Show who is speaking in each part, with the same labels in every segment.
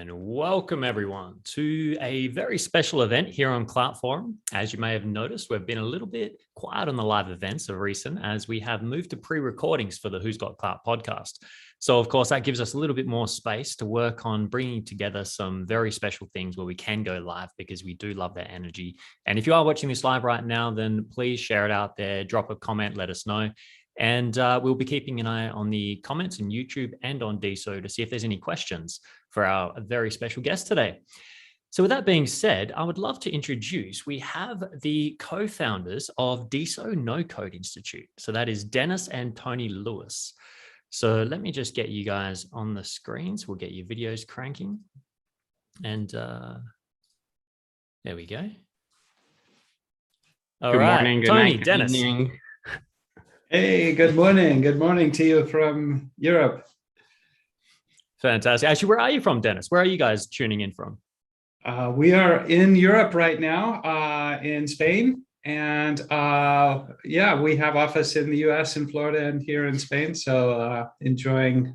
Speaker 1: And welcome everyone to a very special event here on Clout Forum. As you may have noticed, we've been a little bit quiet on the live events of recent as we have moved to pre-recordings for the Who's Got Clout podcast. So of course, that gives us a little bit more space to work on bringing together some very special things where we can go live because we do love that energy. And if you are watching this live right now, then please share it out there, drop a comment, let us know. And we'll be keeping an eye on the comments on YouTube and on DeSo to see if there's any questions for our very special guest today. So with that being said, I would love to introduce, we have the co-founders of DeSo No Code Institute. So that is Dennis and Tony Lewis. So let me just get you guys on the screens. We'll get your videos cranking. And there we go. All right,
Speaker 2: morning, good
Speaker 1: Tony,
Speaker 2: night,
Speaker 1: Dennis.
Speaker 2: good evening.
Speaker 3: Hey, good morning. Good morning to you from Europe.
Speaker 1: Fantastic. Actually, where are you from, Dennis? Where are you guys tuning in from?
Speaker 3: We are in Europe right now, in Spain. And yeah, we have office in the US, in Florida, and here in Spain. So enjoying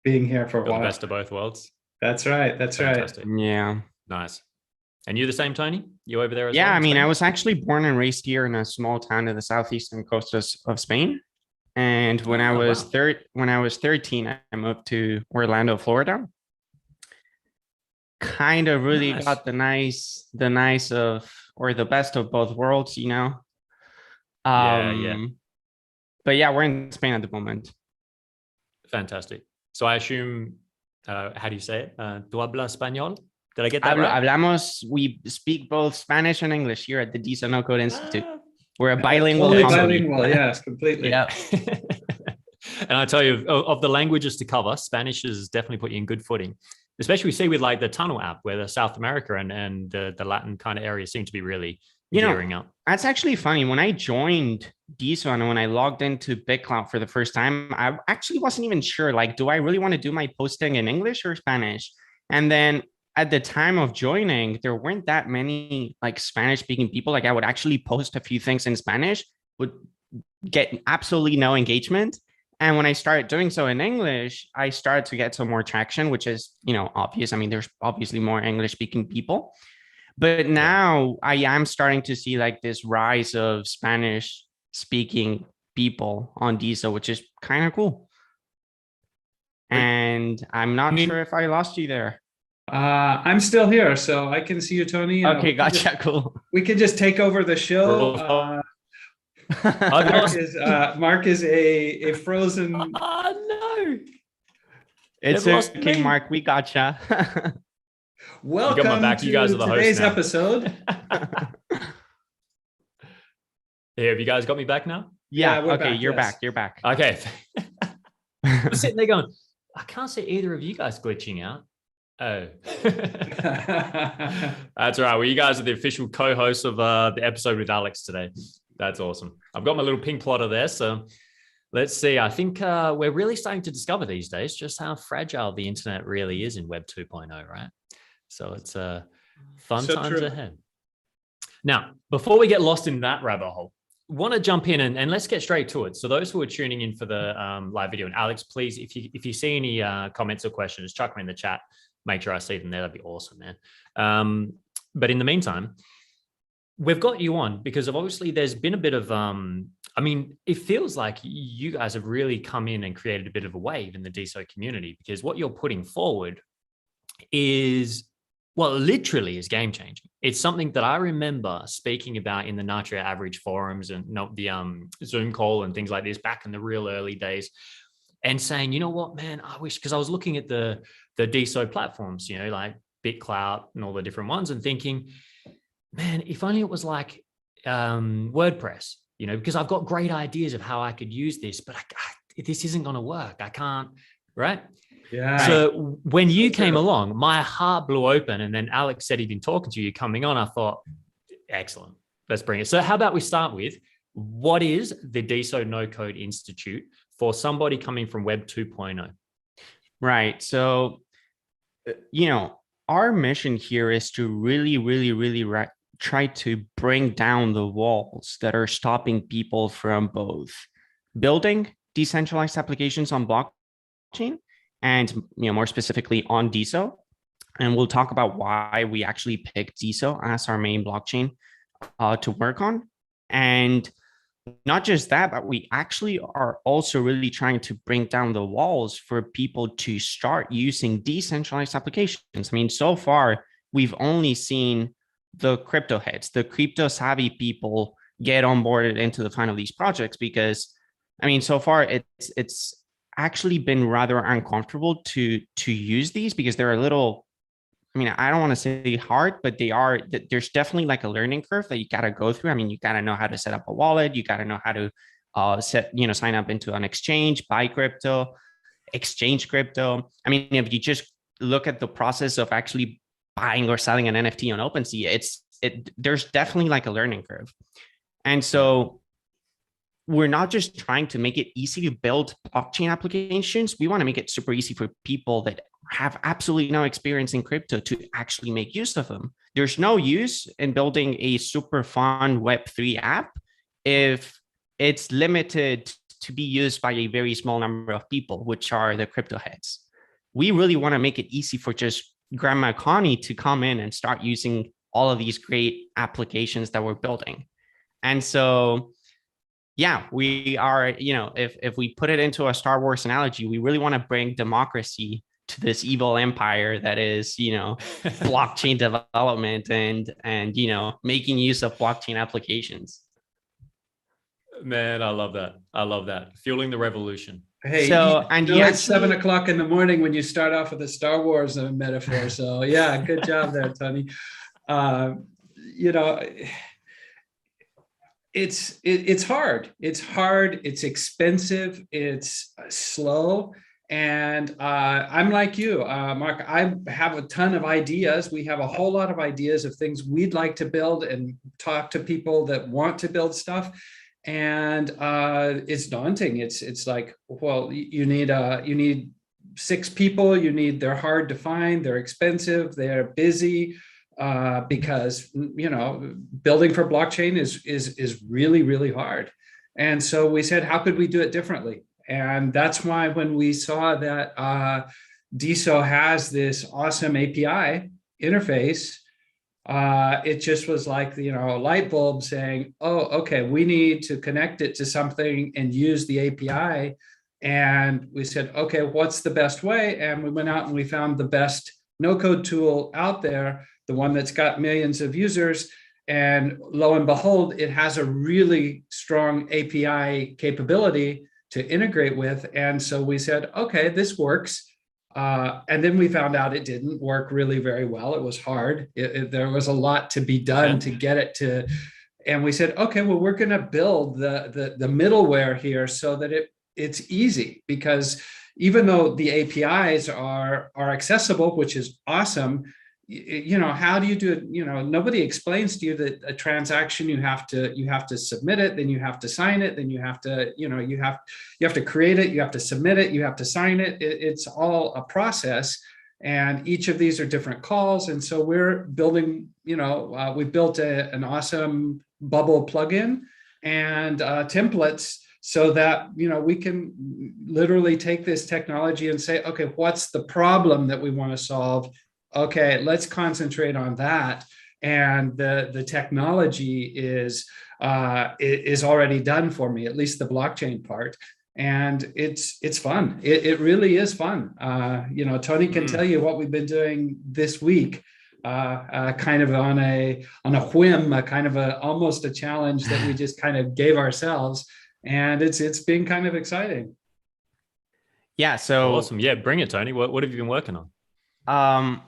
Speaker 3: being here for a while.
Speaker 1: The best of both worlds.
Speaker 3: That's right. That's
Speaker 1: Fantastic.
Speaker 3: right.
Speaker 2: Yeah.
Speaker 1: Nice. And you the same, Tony? You over there as well?
Speaker 2: Yeah, I mean, I was actually born and raised here in a small town in the southeastern coast of Spain. And when I was 13, I moved to Orlando, Florida. Kind of really got the best of both worlds, you know.
Speaker 1: Yeah.
Speaker 2: But yeah, we're in Spain at the moment.
Speaker 1: Fantastic. So I assume, how do you say it? ¿Tú hablas español? Did I get that right?
Speaker 2: Hablamos, we speak both Spanish and English here at the DeSo No Code Institute. We're a bilingual
Speaker 3: Totally
Speaker 2: company.
Speaker 3: bilingual, yes, completely.
Speaker 2: Yeah.
Speaker 1: And I tell you, of the languages to cover, Spanish has definitely put you in good footing. Especially we see with like the Tunnel app, where the South America and the Latin kind of areas seem to be really gearing up.
Speaker 2: That's actually funny. When I joined DeSo and when I logged into BitClout for the first time, I actually wasn't even sure, like, do I really want to do my posting in English or Spanish? And then at the time of joining, there weren't that many like Spanish speaking people. Like I would actually post a few things in Spanish, would get absolutely no engagement. And when I started doing so in English, I started to get some more traction, which is, you know, obvious. I mean, there's obviously more English speaking people, but now I am starting to see like this rise of Spanish speaking people on DeSo, which is kind of cool. And I'm not sure if I lost you there.
Speaker 3: I'm still here, so I can see you, Tony.
Speaker 2: Okay, gotcha. Cool.
Speaker 3: We could just take over the show. Mark is a frozen.
Speaker 1: Oh no!
Speaker 2: It's okay, Mark. We gotcha.
Speaker 3: Welcome
Speaker 1: got my back. You guys are the
Speaker 3: today's
Speaker 1: host
Speaker 3: episode.
Speaker 1: Here, have you guys got me back now?
Speaker 2: Yeah.
Speaker 3: we're
Speaker 2: Okay,
Speaker 3: back,
Speaker 2: you're
Speaker 3: yes.
Speaker 2: back. You're back.
Speaker 1: Okay. I'm sitting there going, I can't see either of you guys glitching out. Oh, that's right. Well, you guys are the official co-hosts of the episode with Alex today. That's awesome. I've got my little pink plotter there. So let's see. I think we're really starting to discover these days just how fragile the internet really is in Web 2.0, right? So it's fun times ahead. Now, before we get lost in that rabbit hole, want to jump in and let's get straight to it. So those who are tuning in for the live video, and Alex, please, if you see any comments or questions, chuck them in the chat. Make sure I see them there. That'd be awesome, man. But in the meantime, we've got you on because obviously there's been a bit of, I mean, it feels like you guys have really come in and created a bit of a wave in the DeSo community because what you're putting forward is, well, literally is game changing. It's something that I remember speaking about in the Natria Average forums and the Zoom call and things like this back in the real early days. And saying, you know what, man, I wish, because I was looking at the DeSo platforms, you know, like BitClout and all the different ones and thinking, man, if only it was like WordPress, you know, because I've got great ideas of how I could use this, but this isn't going to work. I can't, right?
Speaker 3: Yeah.
Speaker 1: So when you came along, my heart blew open. And then Alex said he'd been talking to you coming on. I thought, excellent, let's bring it. So how about we start with, what is the DeSo No Code Institute for somebody coming from Web 2.0?
Speaker 2: Right. So, you know, our mission here is to really try to bring down the walls that are stopping people from both building decentralized applications on blockchain and more specifically on DeSo. And we'll talk about why we actually picked DeSo as our main blockchain to work on. And not just that, but we actually are also really trying to bring down the walls for people to start using decentralized applications. I mean, so far, we've only seen the crypto heads, the crypto savvy people get onboarded into the fun of these projects, because I mean, so far it's actually been rather uncomfortable to use these, because they're a little, I mean, I don't want to say hard, but there's definitely like a learning curve that you got to go through. I mean, you got to know how to set up a wallet. You got to know how to sign up into an exchange, buy crypto, exchange crypto. I mean, if you just look at the process of actually buying or selling an NFT on OpenSea, there's definitely like a learning curve. And so we're not just trying to make it easy to build blockchain applications. We want to make it super easy for people that have absolutely no experience in crypto to actually make use of them. There's no use in building a super fun Web3 app if it's limited to be used by a very small number of people, which are the crypto heads. We really want to make it easy for just Grandma Connie to come in and start using all of these great applications that we're building. And so, yeah, we are, if we put it into a Star Wars analogy, we really want to bring democracy to this evil empire that is, blockchain development and making use of blockchain applications.
Speaker 1: Man, I love that. I love that. Fueling the revolution.
Speaker 3: Hey, it's 7 o'clock in the morning when you start off with a Star Wars metaphor. So yeah, good job there, Tony. It's hard. It's hard. It's expensive. It's slow. And I'm like you, Mark. I have a ton of ideas. We have a whole lot of ideas of things we'd like to build and talk to people that want to build stuff. And it's daunting. It's like, well, you need 6 people. They're hard to find. They're expensive. They're busy. Because building for blockchain is really, really hard. And so we said, how could we do it differently? And that's why when we saw that DeSo has this awesome API interface, it just was like, a light bulb saying, oh, okay, we need to connect it to something and use the API. And we said, okay, what's the best way? And we went out and we found the best no-code tool out there, the one that's got millions of users. And lo and behold, it has a really strong API capability to integrate with. And so we said, okay, this works. And then we found out it didn't work really very well. It was hard. There was a lot to be done to get it to. And we said, okay, well, we're going to build the middleware here so that it's easy, because even though the APIs are accessible, which is awesome, how do you do it? Nobody explains to you that a transaction, you have to submit it, then you have to sign it, then you have to, you have to create it, you have to submit it, you have to sign it. It's all a process, and each of these are different calls. And so we're building, we built an awesome Bubble plugin and templates, so that we can literally take this technology and say, okay, what's the problem that we want to solve? Okay, let's concentrate on that. And the technology is already done for me, at least the blockchain part. And it's fun. It really is fun. Tony can tell you what we've been doing this week, kind of on a whim, almost a challenge that we just kind of gave ourselves. And it's been kind of exciting.
Speaker 2: Yeah. So
Speaker 1: awesome. Yeah, bring it, Tony. What have you been working on?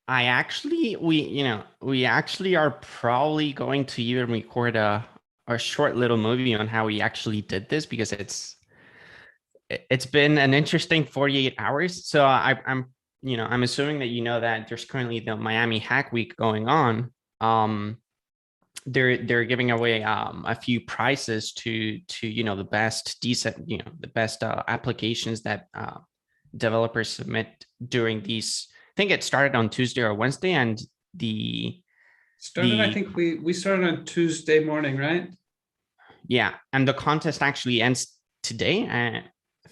Speaker 2: We actually are probably going to even record a short little movie on how we actually did this, because it's been an interesting 48 hours. So I'm assuming that that there's currently the Miami Hack Week going on. They're giving away a few prizes to the best applications that developers submit during these. I think it started on Tuesday or Wednesday, and
Speaker 3: I think we started on Tuesday morning, right?
Speaker 2: Yeah, and the contest actually ends today,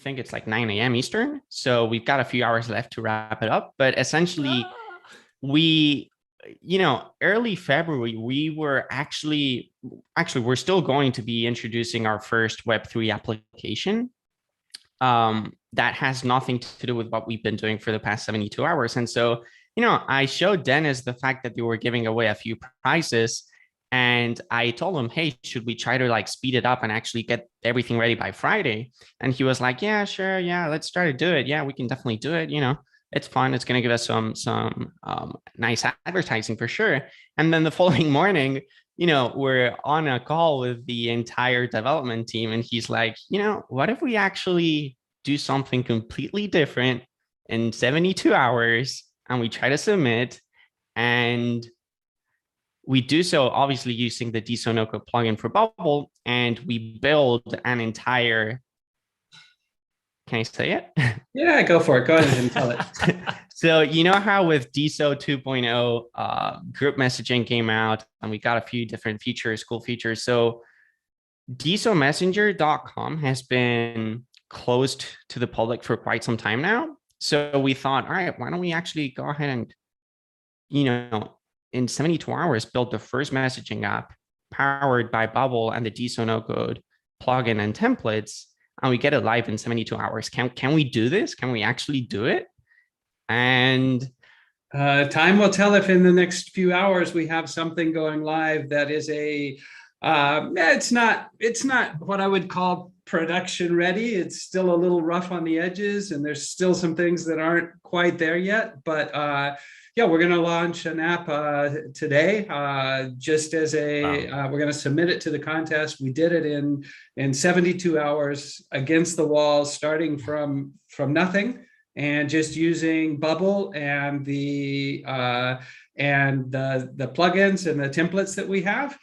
Speaker 2: think it's like 9 a.m. Eastern. So we've got a few hours left to wrap it up. But essentially, we, early February, we were actually, we're still going to be introducing our first Web3 application that has nothing to do with what we've been doing for the past 72 hours. And so, I showed Dennis the fact that they were giving away a few prizes. And I told him, hey, should we try to like speed it up and actually get everything ready by Friday? And he was like, yeah, sure. Yeah, let's try to do it. Yeah, we can definitely do it. It's fun. It's going to give us some nice advertising for sure. And then the following morning, we're on a call with the entire development team. And he's like, what if we actually do something completely different in 72 hours and we try to submit, and we do so obviously using the DeSo no-code plugin for Bubble, and we build an entire, can I say it?
Speaker 3: Yeah, go for it. Go ahead and tell it.
Speaker 2: So how with DeSo 2.0, group messaging came out and we got a few different features, cool features. So DeSoMessenger.com has been closed to the public for quite some time now. So we thought, all right, why don't we actually go ahead and, in 72 hours, build the first messaging app powered by Bubble and the DeSo no-code plugin and templates, and we get it live in 72 hours. Can we do this? Can we actually do it? And
Speaker 3: time will tell if in the next few hours we have something going live that is it's not what I would call production ready. It's still a little rough on the edges, and there's still some things that aren't quite there yet. But yeah, we're going to launch an app today. Just as we're going to submit it to the contest. We did it in 72 hours against the wall, starting from nothing, and just using Bubble and the plugins and the templates that we have.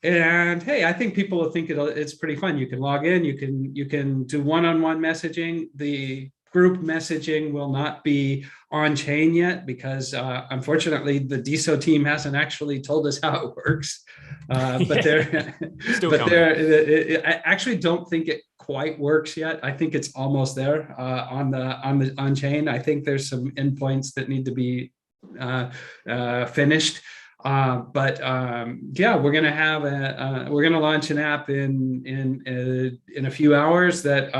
Speaker 3: And hey, I think people will think it's pretty fun. You can log in, you can do one-on-one messaging. The group messaging will not be on chain yet because unfortunately the DeSo team hasn't actually told us how it works. But I actually don't think it quite works yet. I think it's almost there on chain. I think there's some endpoints that need to be finished. Yeah, we're gonna launch an app in a few hours that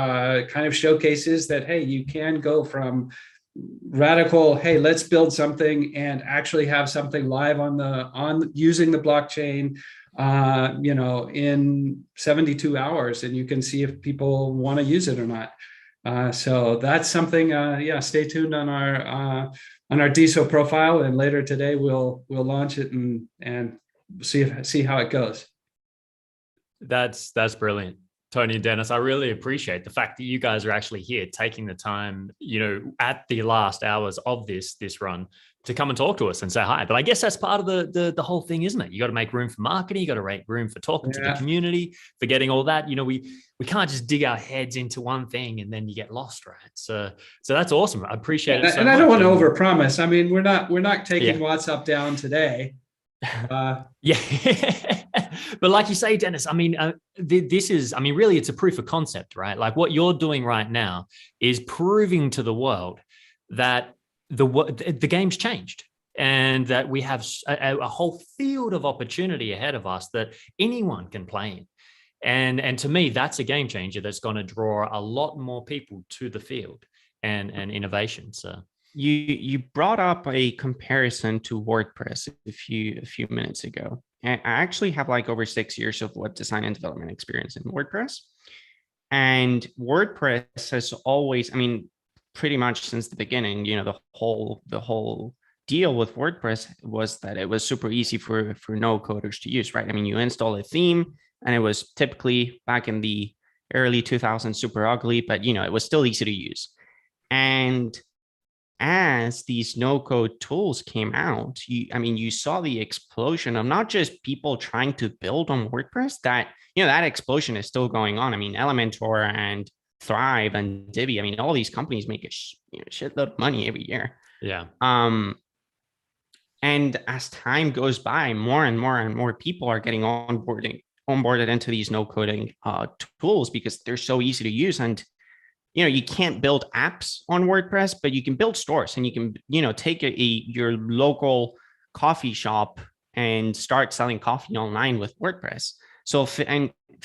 Speaker 3: kind of showcases that, hey, you can go from radical, hey, let's build something and actually have something live on using the blockchain, in 72 hours, and you can see if people want to use it or not. So that's something. Yeah, stay tuned on our DeSo profile, and later today we'll launch it and see how it goes.
Speaker 1: That's brilliant, Tony and Dennis. I really appreciate the fact that you guys are actually here, taking the time, at the last hours of this run, to come and talk to us and say hi. But I guess that's part of the whole thing, isn't it? You got to make room for marketing. You got to make room for talking to the community, for getting all that. We can't just dig our heads into one thing and then you get lost, right? So that's awesome. I appreciate it.
Speaker 3: And I don't want to overpromise. I mean, we're not taking WhatsApp down today.
Speaker 1: Yeah. But like you say, Dennis, I mean, this is, really it's a proof of concept, right? Like what you're doing right now is proving to the world that the game's changed, and that we have a whole field of opportunity ahead of us that anyone can play in. And to me, that's a game changer that's going to draw a lot more people to the field and innovation. So
Speaker 2: you brought up a comparison to WordPress a few minutes ago. And I actually have like over 6 years of web design and development experience in WordPress. And WordPress has always, pretty much since the beginning, the whole deal with WordPress was that it was super easy for no coders to use, right? You install a theme, and it was typically back in the early 2000s super ugly, but it was still easy to use. And as these no-code tools came out, you saw the explosion of not just people trying to build on WordPress. That explosion is still going on. Elementor and Thrive and Divi, all these companies make a shitload of money every year.
Speaker 1: Yeah.
Speaker 2: And as time goes by, more and more people are getting onboarded into these no coding tools because they're so easy to use. And you can't build apps on WordPress, but you can build stores, and you can, take your local coffee shop and start selling coffee online with WordPress. So,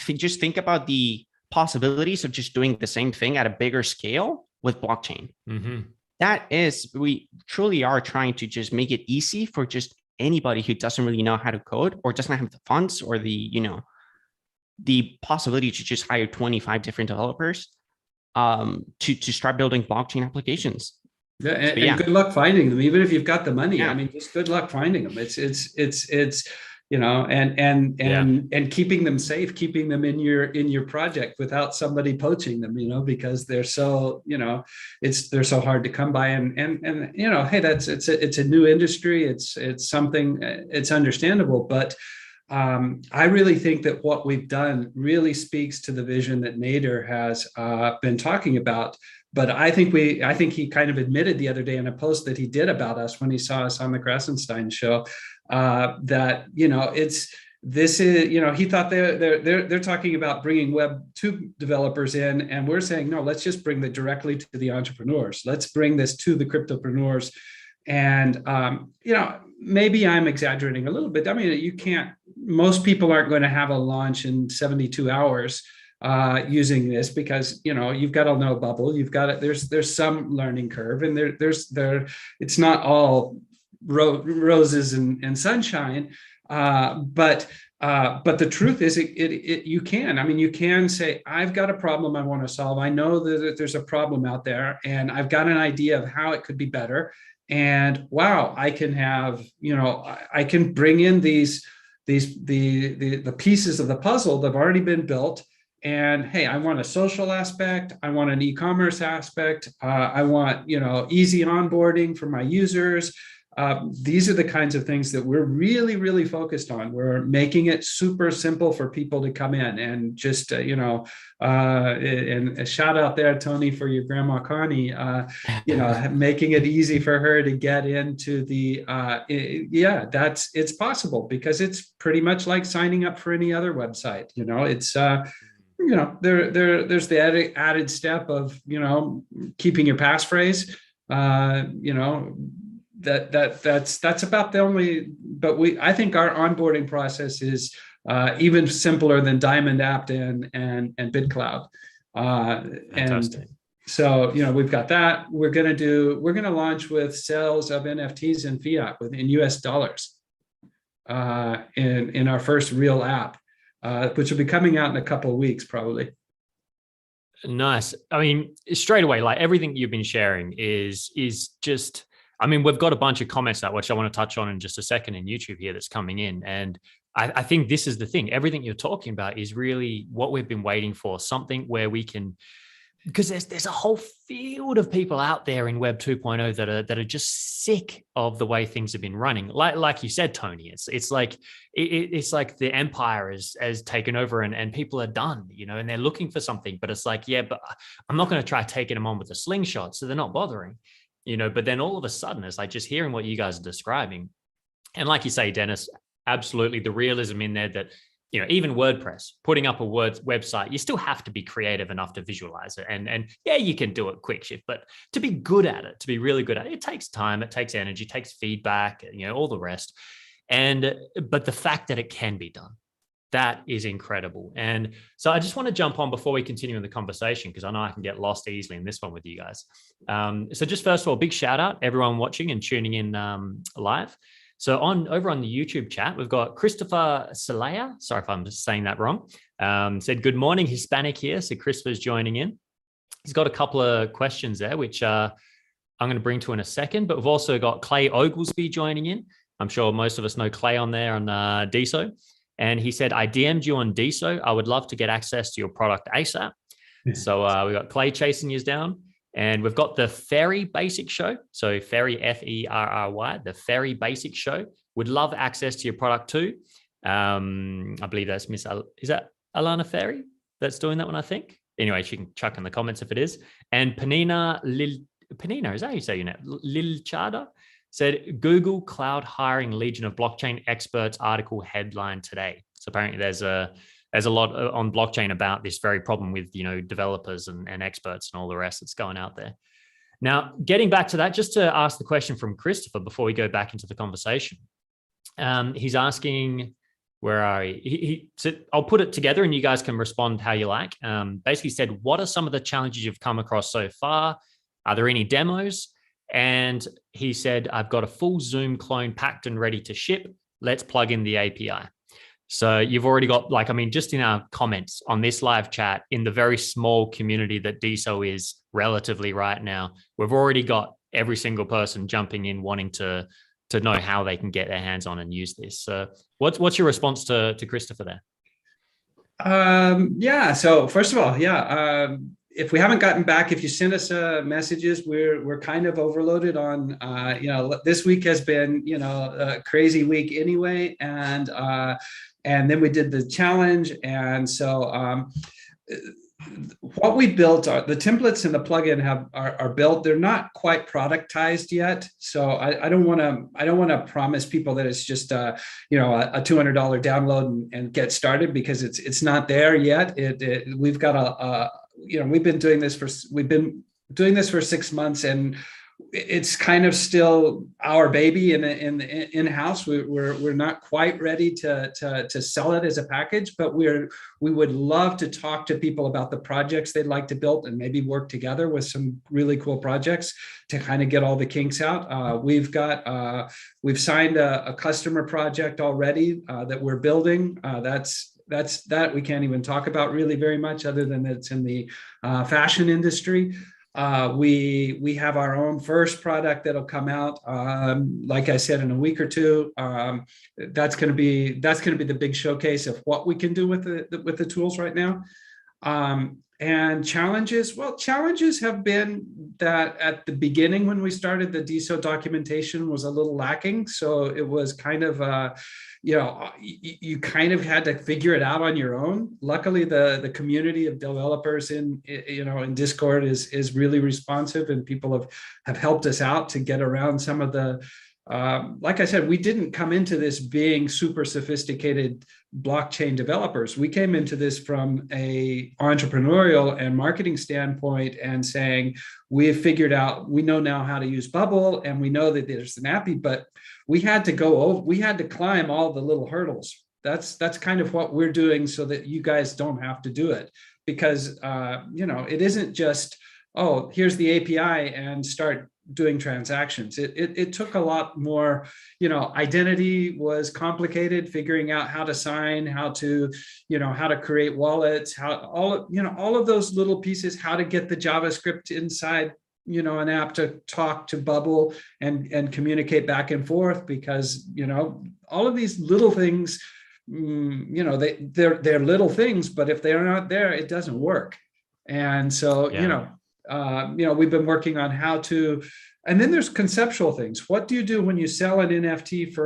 Speaker 2: just think about the possibilities of just doing the same thing at a bigger scale with blockchain.
Speaker 1: Mm-hmm.
Speaker 2: We truly are trying to just make it easy for just anybody who doesn't really know how to code or doesn't have the funds or the possibility to just hire 25 different developers to start building blockchain applitions.
Speaker 3: Yeah, and good luck finding them, even if you've got the money.
Speaker 2: Yeah.
Speaker 3: I mean, just good luck finding them. It's and keeping them safe, keeping them in your project without somebody poaching them, because they're so, they're so hard to come by. And hey, it's a new industry. It's something, it's understandable, but I really think that what we've done really speaks to the vision that Nader has been talking about. But I think he kind of admitted the other day in a post that he did about us when he saw us on the Grassenstein show, that he thought they're talking about bringing Web 2 developers in, and we're saying no, let's just bring it directly to the entrepreneurs. Let's bring this to the cryptopreneurs. And maybe I'm exaggerating a little bit. I mean, most people aren't going to have a launch in 72 hours using this, because you've got to know Bubble, you've got it. There's some learning curve, and it's not all roses and sunshine. But the truth is, you can. I mean, you can say, I've got a problem I want to solve. I know that there's a problem out there, and I've got an idea of how it could be better. And wow, I can have, I can bring in the pieces of the puzzle that have already been built. And hey, I want a social aspect. I want an e-commerce aspect. I want, easy onboarding for my users. These are the kinds of things that we're really, really focused on. We're making it super simple for people to come in and just, and a shout out there, Tony, for your grandma Connie, making it easy for her to get into the, it's possible, because it's pretty much like signing up for any other website. It's, there's the added step of, keeping your passphrase, that's about the only, but I think our onboarding process is even simpler than Diamond Apt and BitCloud.
Speaker 1: Fantastic.
Speaker 3: And so, we've got that. We're going to launch with sales of NFTs in fiat in US dollars in our first real app, which will be coming out in a couple of weeks, probably.
Speaker 1: Nice. I mean, straight away, like everything you've been sharing is just, I mean, we've got a bunch of comments out, which I want to touch on in just a second in YouTube here that's coming in. And I think this is the thing. Everything you're talking about is really what we've been waiting for, something where we can, because there's a whole field of people out there in Web 2.0 that are just sick of the way things have been running. Like you said, Tony, it's like the empire has taken over and people are done, and they're looking for something, but it's like, yeah, but I'm not going to try taking them on with a slingshot, so they're not bothering. But then all of a sudden, it's like just hearing what you guys are describing. And like you say, Dennis, absolutely the realism in there that, even WordPress, putting up a website, you still have to be creative enough to visualize it. And yeah, you can do it quick shift, but to be good at it, to be really good at it, it takes time, it takes energy, it takes feedback, all the rest. But the fact that it can be done, that is incredible. And so I just want to jump on before we continue in the conversation, because I know I can get lost easily in this one with you guys. So just first of all, big shout out everyone watching and tuning in live. So over on the YouTube chat, we've got Christopher Salaya. Sorry if I'm just saying that wrong. Said, good morning, Hispanic here. So Christopher's joining in. He's got a couple of questions there, which I'm going to bring to in a second. But we've also got Clay Oglesby joining in. I'm sure most of us know Clay on there on DeSo. And he said, I DM'd you on DeSo. I would love to get access to your product ASAP. So we got Clay chasing you down. And we've got the Ferry Basic Show. So Ferry, Ferry, the Ferry Basic Show. Would love access to your product too. I believe that's is that Alana Ferry that's doing that one, I think? Anyway, she can chuck in the comments if it is. And Panina, is that how you say your name? Lilchada? Said, Google Cloud hiring legion of blockchain experts article headline today. So apparently there's a there's a lot on blockchain about this very problem with, developers and experts and all the rest that's going out there. Now, getting back to that, just to ask the question from Christopher before we go back into the conversation. He's asking, where are he? He said, I'll put it together and you guys can respond how you like. Basically said, what are some of the challenges you've come across so far? Are there any demos? And he said, I've got a full Zoom clone packed and ready to ship. Let's plug in the API. So you've already got, just in our comments on this live chat, in the very small community that DeSo is relatively right now, we've already got every single person jumping in, wanting to know how they can get their hands on and use this. So what's your response to Christopher there?
Speaker 3: So first of all, if we haven't gotten back, if you send us messages, we're kind of overloaded on, this week has been, a crazy week anyway. And then we did the challenge. And so what we built are the templates and the plugin are built. They're not quite productized yet. So I don't want to promise people that it's just a $200 download and get started, because it's not there yet. We've got we've been doing this for 6 months, and it's kind of still our baby in-house. We're not quite ready to sell it as a package, but we would love to talk to people about the projects they'd like to build and maybe work together with some really cool projects to kind of get all the kinks out. We've signed a customer project already that we're building. That we can't even talk about really very much, other than that it's in the fashion industry. We have our own first product that'll come out, like I said, in a week or two. That's going to be the big showcase of what we can do with the tools right now. And challenges have been that at the beginning, when we started, the DeSo documentation was a little lacking. So it was kind of, you kind of had to figure it out on your own. Luckily, the community of developers in Discord is really responsive, and people have helped us out to get around some of the, like I said, we didn't come into this being super sophisticated blockchain developers. We came into this from a entrepreneurial and marketing standpoint, and saying, we know now how to use Bubble, and we know that there's an API, but we had to climb all the little hurdles. That's kind of what we're doing, so that you guys don't have to do it, because it isn't just, oh, here's the API and start doing transactions. It took a lot more. Identity was complicated, figuring out how to sign, how to create wallets, all of those little pieces, how to get the JavaScript inside an app to talk to Bubble and communicate back and forth, because all of these little things, they're little things, but if they're not there, it doesn't work. And so we've been working on how to, and then there's conceptual things. What do you do when you sell an NFT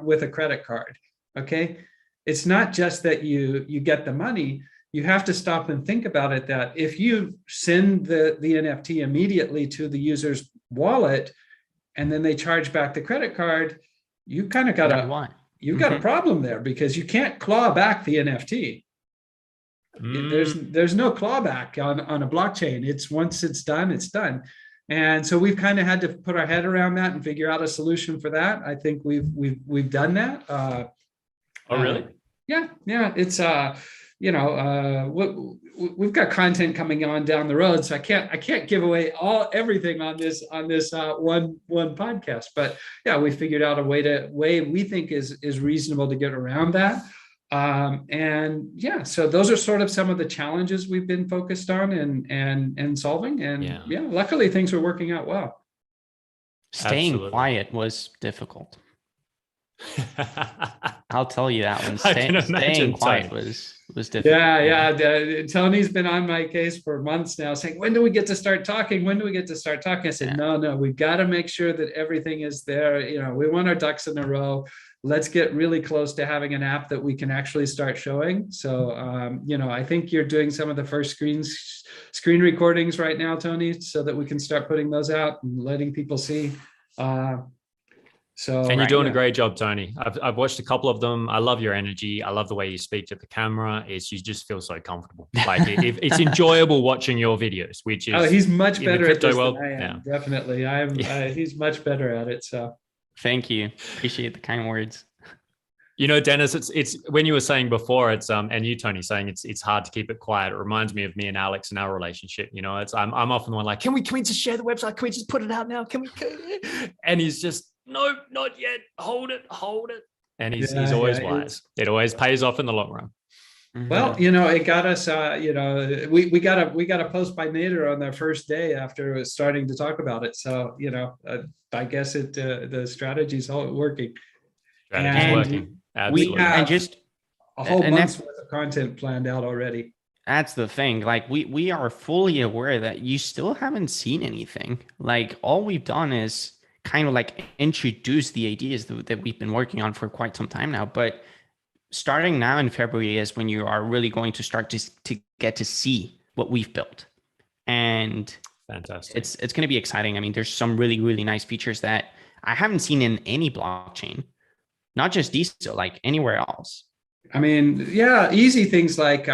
Speaker 3: with a credit card? Okay, it's not just that you get the money. You have to stop and think about it, that if you send the NFT immediately to the user's wallet, and then they charge back the credit card, you kind of got got a problem there, because you can't claw back the NFT. There's no clawback on a blockchain. It's once it's done, it's done. And so we've kind of had to put our head around that and figure out a solution for that. I think we've done that.
Speaker 1: Oh, really?
Speaker 3: Yeah. It's we've got content coming on down the road, so I can't give away everything on this one podcast. But yeah, we figured out a way we think is reasonable to get around that. So those are sort of some of the challenges we've been focused on and solving. And luckily things are working out well.
Speaker 2: Staying quiet was difficult. I'll tell you that one. Staying quiet was difficult.
Speaker 3: Yeah. Tony's been on my case for months now, saying, when do we get to start talking? I said, no, we've got to make sure that everything is there. We want our ducks in a row. Let's get really close to having an app that we can actually start showing. So, I think you're doing some of the first screen recordings right now, Tony, so that we can start putting those out and letting people see. So
Speaker 1: And you're doing a
Speaker 3: yeah.
Speaker 1: great job, Tony. I've watched a couple of them. I love your energy. I love the way you speak to the camera. You just feel so comfortable. Like it's enjoyable watching your videos, which is
Speaker 3: He's much
Speaker 1: in the
Speaker 3: better at
Speaker 1: crypto
Speaker 3: this
Speaker 1: world.
Speaker 3: than I am.
Speaker 1: Yeah.
Speaker 3: Definitely, he's much better at it. So
Speaker 2: Thank you. Appreciate the kind words.
Speaker 1: You know, Dennis, it's when you were saying before, it's and you, Tony, saying it's hard to keep it quiet. It reminds me of me and Alex and our relationship. You know, I'm often the one like, can we just share the website? Can we just put it out now? And he's just, no, not yet. Hold it. And he's always wise. It always pays off in the long run.
Speaker 3: Well, you know, it got us. You know, we got a post by Nader on their first day after starting to talk about it. So you know, I guess the strategy's all working.
Speaker 1: Strategy's working. Absolutely.
Speaker 3: We have
Speaker 2: and just
Speaker 3: a whole month's worth of content planned out already.
Speaker 2: That's the thing. Like we are fully aware that you still haven't seen anything. Like all we've done is kind of like introduce the ideas that we've been working on for quite some time now. But starting now in February is when you are really going to start to get to see what we've built. And
Speaker 1: fantastic.
Speaker 2: It's going to be exciting. I mean, there's some really, really nice features that I haven't seen in any blockchain. Not just DeSo, like anywhere else.
Speaker 3: I mean, yeah, easy things like,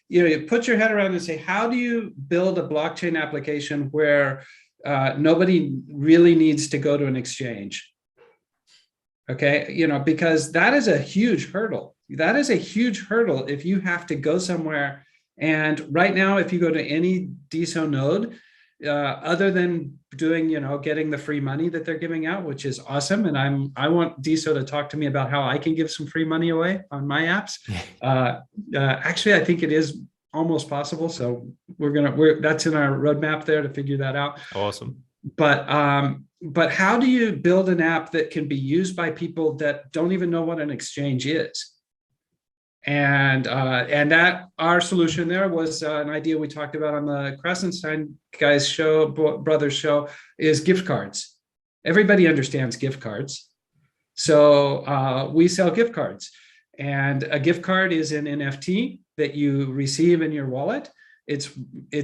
Speaker 3: you put your head around and say, how do you build a blockchain application where nobody really needs to go to an exchange? Okay, you know, because that is a huge hurdle. That is a huge hurdle if you have to go somewhere. And right now, if you go to any DeSo node, other than doing, you know, getting the free money that they're giving out, which is awesome. And I want DeSo to talk to me about how I can give some free money away on my apps. Actually, I think it is almost possible. So that's in our roadmap there to figure that out.
Speaker 1: Awesome.
Speaker 3: But how do you build an app that can be used by people that don't even know what an exchange is? And that our solution there was an idea we talked about on the Krasenstein brothers show is gift cards. Everybody understands gift cards. So we sell gift cards, and a gift card is an NFT that you receive in your wallet. It's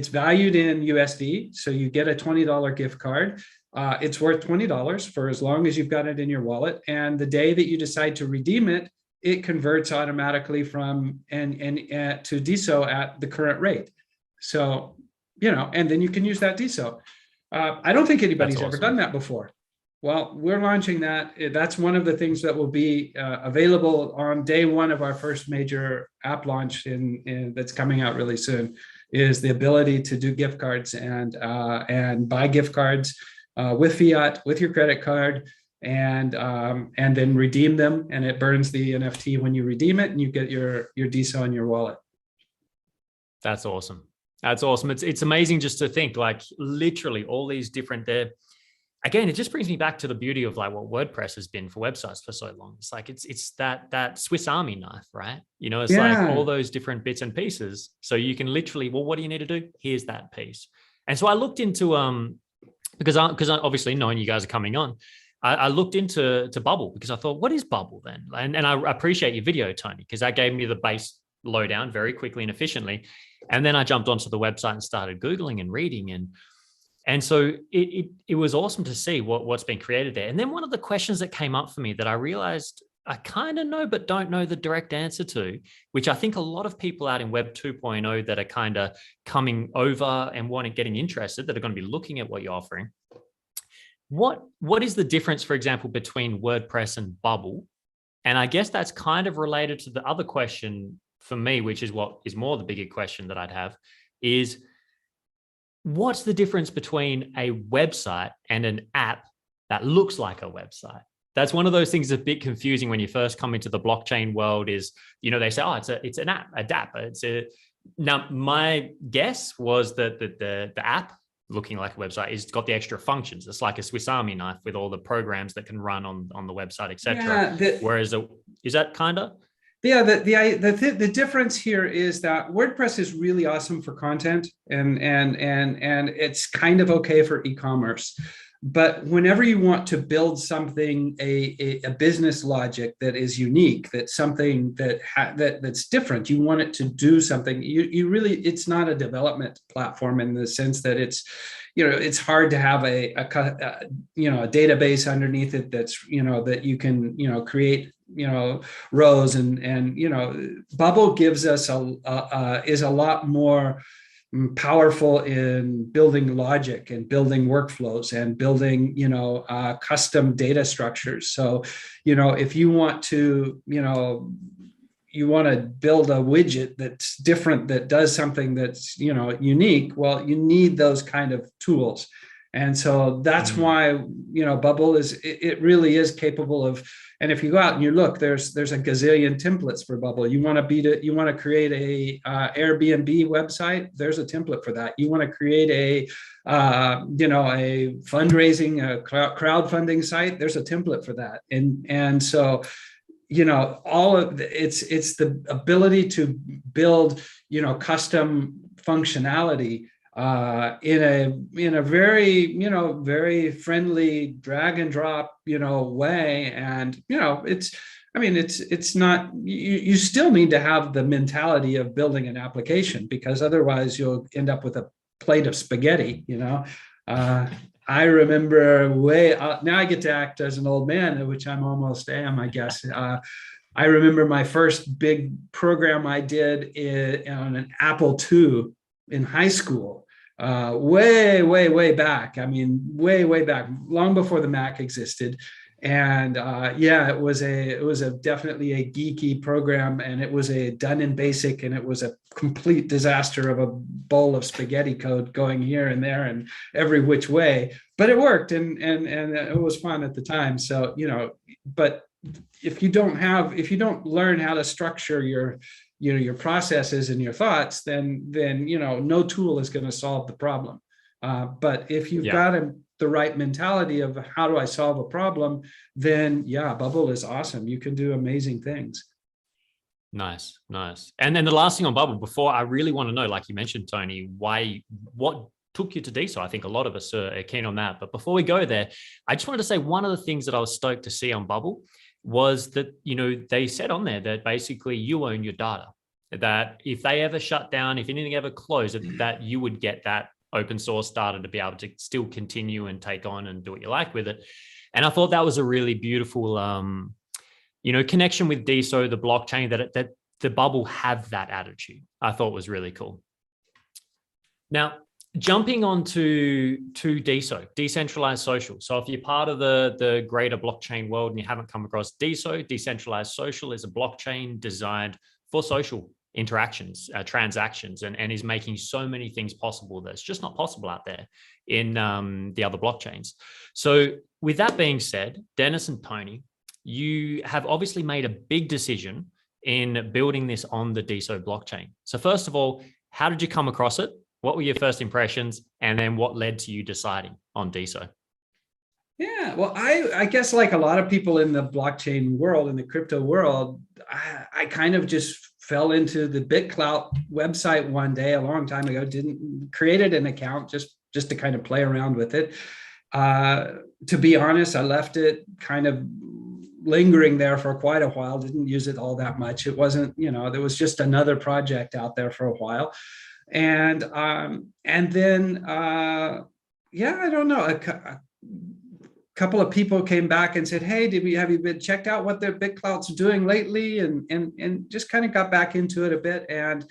Speaker 3: valued in USD. So you get a $20 gift card. It's worth $20 for as long as you've got it in your wallet. And the day that you decide to redeem it, it converts automatically from and to DeSo at the current rate. So, you know, and then you can use that DeSo. I don't think anybody's ever done that before. Well, we're launching that. That's one of the things that will be available on day one of our first major app launch that's coming out really soon, is the ability to do gift cards and buy gift cards with fiat, with your credit card, and then redeem them, and it burns the NFT when you redeem it, and you get your DeSo in your wallet.
Speaker 1: That's awesome. That's awesome. It's amazing just to think, like, literally all these different there. Again, it just brings me back to the beauty of like what WordPress has been for websites for so long. It's like it's that Swiss Army knife, right? You know, it's like all those different bits and pieces. So you can literally, well, what do you need to do? Here's that piece. And so I looked into because obviously knowing you guys are coming on, I looked into Bubble, because I thought, what is Bubble then? And I appreciate your video, Tony, because that gave me the base lowdown very quickly and efficiently. And then I jumped onto the website and started Googling and reading. And so it was awesome to see what's been created there. And then one of the questions that came up for me that I realized I kind of know, but don't know the direct answer to, which I think a lot of people out in Web 2.0 that are kind of coming over and getting interested, that are going to be looking at what you're offering. What is the difference, for example, between WordPress and Bubble? And I guess that's kind of related to the other question for me, which is what is more the bigger question that I'd have, is what's the difference between a website and an app that looks like a website? That's one of those things that's a bit confusing when you first come into the blockchain world. Is, you know, they say, oh, it's an app, a dApp. Now, my guess was that the app looking like a website is got the extra functions. It's like a Swiss Army knife with all the programs that can run on the website, etc. Whereas is that kind of?
Speaker 3: Yeah, the difference here is that WordPress is really awesome for content, and it's kind of okay for e-commerce. But whenever you want to build something, a business logic that is unique, that's something that's different, you want it to do something. You really, it's not a development platform in the sense that it's, it's hard to have a database underneath it that's, that you can, create, rows and Bubble gives us is a lot more powerful in building logic and building workflows and building, custom data structures. So, if you want to, you want to build a widget that's different, that does something that's, unique, well, you need those kind of tools. And so that's why, Bubble it really is capable of, and if you go out and you look, there's a gazillion templates for Bubble. You want to create a Airbnb website, there's a template for that. You want to create a fundraising, a crowdfunding site, there's a template for that. And so, all of it's the ability to build, custom functionality in a very, very friendly drag and drop, way. And, it's not, you still need to have the mentality of building an application, because otherwise you'll end up with a plate of spaghetti, I remember now I get to act as an old man, which I'm almost am, I guess. I remember my first big program I did on an Apple II in high school, way back. I mean, way back, long before the Mac existed. And it was definitely a geeky program, and it was done in BASIC, and it was a complete disaster of a bowl of spaghetti code going here and there and every which way. But it worked, and it was fun at the time. So but if you don't learn how to structure your processes and your thoughts, then no tool is going to solve the problem. But if you've got the right mentality of how do I solve a problem, then Bubble is awesome. You can do amazing things.
Speaker 1: Nice. And then the last thing on Bubble, before, I really want to know, like you mentioned, Tony, what took you to DeSo? I think a lot of us are keen on that. But before we go there, I just wanted to say one of the things that I was stoked to see on Bubble was that, they said on there that basically you own your data, that if they ever shut down, if anything ever closed, that you would get that open source data to be able to still continue and take on and do what you like with it. And I thought that was a really beautiful, connection with DeSo, the blockchain, that the Bubble have that attitude. I thought was really cool. Now, jumping on to DeSo, decentralized social. So if you're part of the greater blockchain world and you haven't come across DeSo, decentralized social is a blockchain designed for social interactions, transactions, and is making so many things possible that's just not possible out there in the other blockchains. So with that being said, Dennis and Tony, you have obviously made a big decision in building this on the DeSo blockchain. So first of all, how did you come across it? What were your first impressions? And then what led to you deciding on DeSo?
Speaker 3: Yeah, well, I guess like a lot of people in the blockchain world, in the crypto world, I kind of just fell into the BitClout website one day a long time ago, created an account just to kind of play around with it. To be honest, I left it kind of lingering there for quite a while, didn't use it all that much. It wasn't, there was just another project out there for a while. And then, I don't know, a couple of people came back and said, hey, have you been checked out what the BitClout's doing lately? And just kind of got back into it a bit. And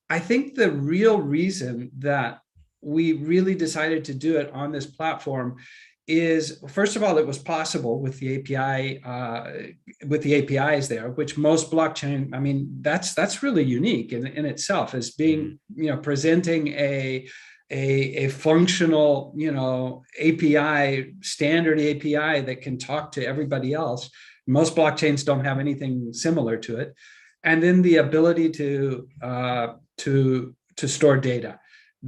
Speaker 3: I think the real reason that we really decided to do it on this platform is, first of all, it was possible with the API, with the APIs there, which most blockchain, I mean, that's really unique in itself, as being, presenting a functional, API, standard API that can talk to everybody else. Most blockchains don't have anything similar to it. And then the ability to store data,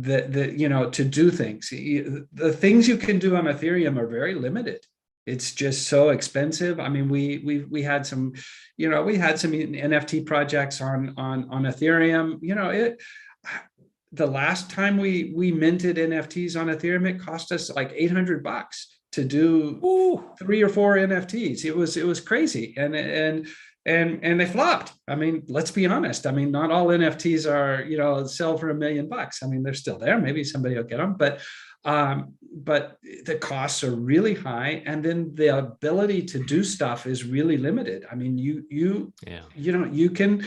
Speaker 3: to do things. The things you can do on Ethereum are very limited. It's just so expensive. I mean, we had some, some NFT projects on Ethereum. The last time we minted NFTs on Ethereum, it cost us like $800 to do
Speaker 1: Ooh.
Speaker 3: 3 or 4 NFTs. It was crazy, and they flopped. I mean, let's be honest. I mean, not all NFTs are, you know, sell for $1 million. I mean, they're still there. Maybe somebody will get them, but the costs are really high, and then the ability to do stuff is really limited. I mean, you know, you can't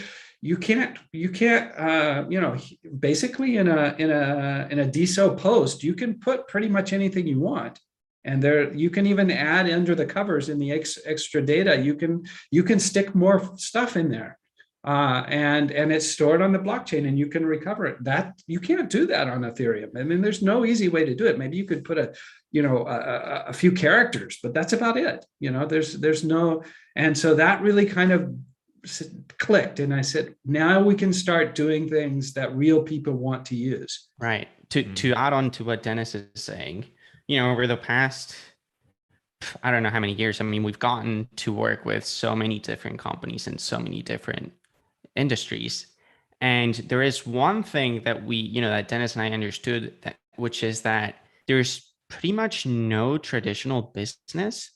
Speaker 3: you know, basically in a DeSo post, you can put pretty much anything you want. And there, you can even add under the covers in the extra data. You can stick more stuff in there, and it's stored on the blockchain, and you can recover it. That you can't do that on Ethereum. I mean, there's no easy way to do it. Maybe you could put a few characters, but that's about it. You know, there's no, and so that really kind of clicked, and I said, now we can start doing things that real people want to use.
Speaker 2: Right. To add on to what Dennis is saying, you know, over the past, I don't know how many years, I mean, we've gotten to work with so many different companies in so many different industries. And there is one thing that we, you know, that Dennis and I understood, that, which is that there's pretty much no traditional business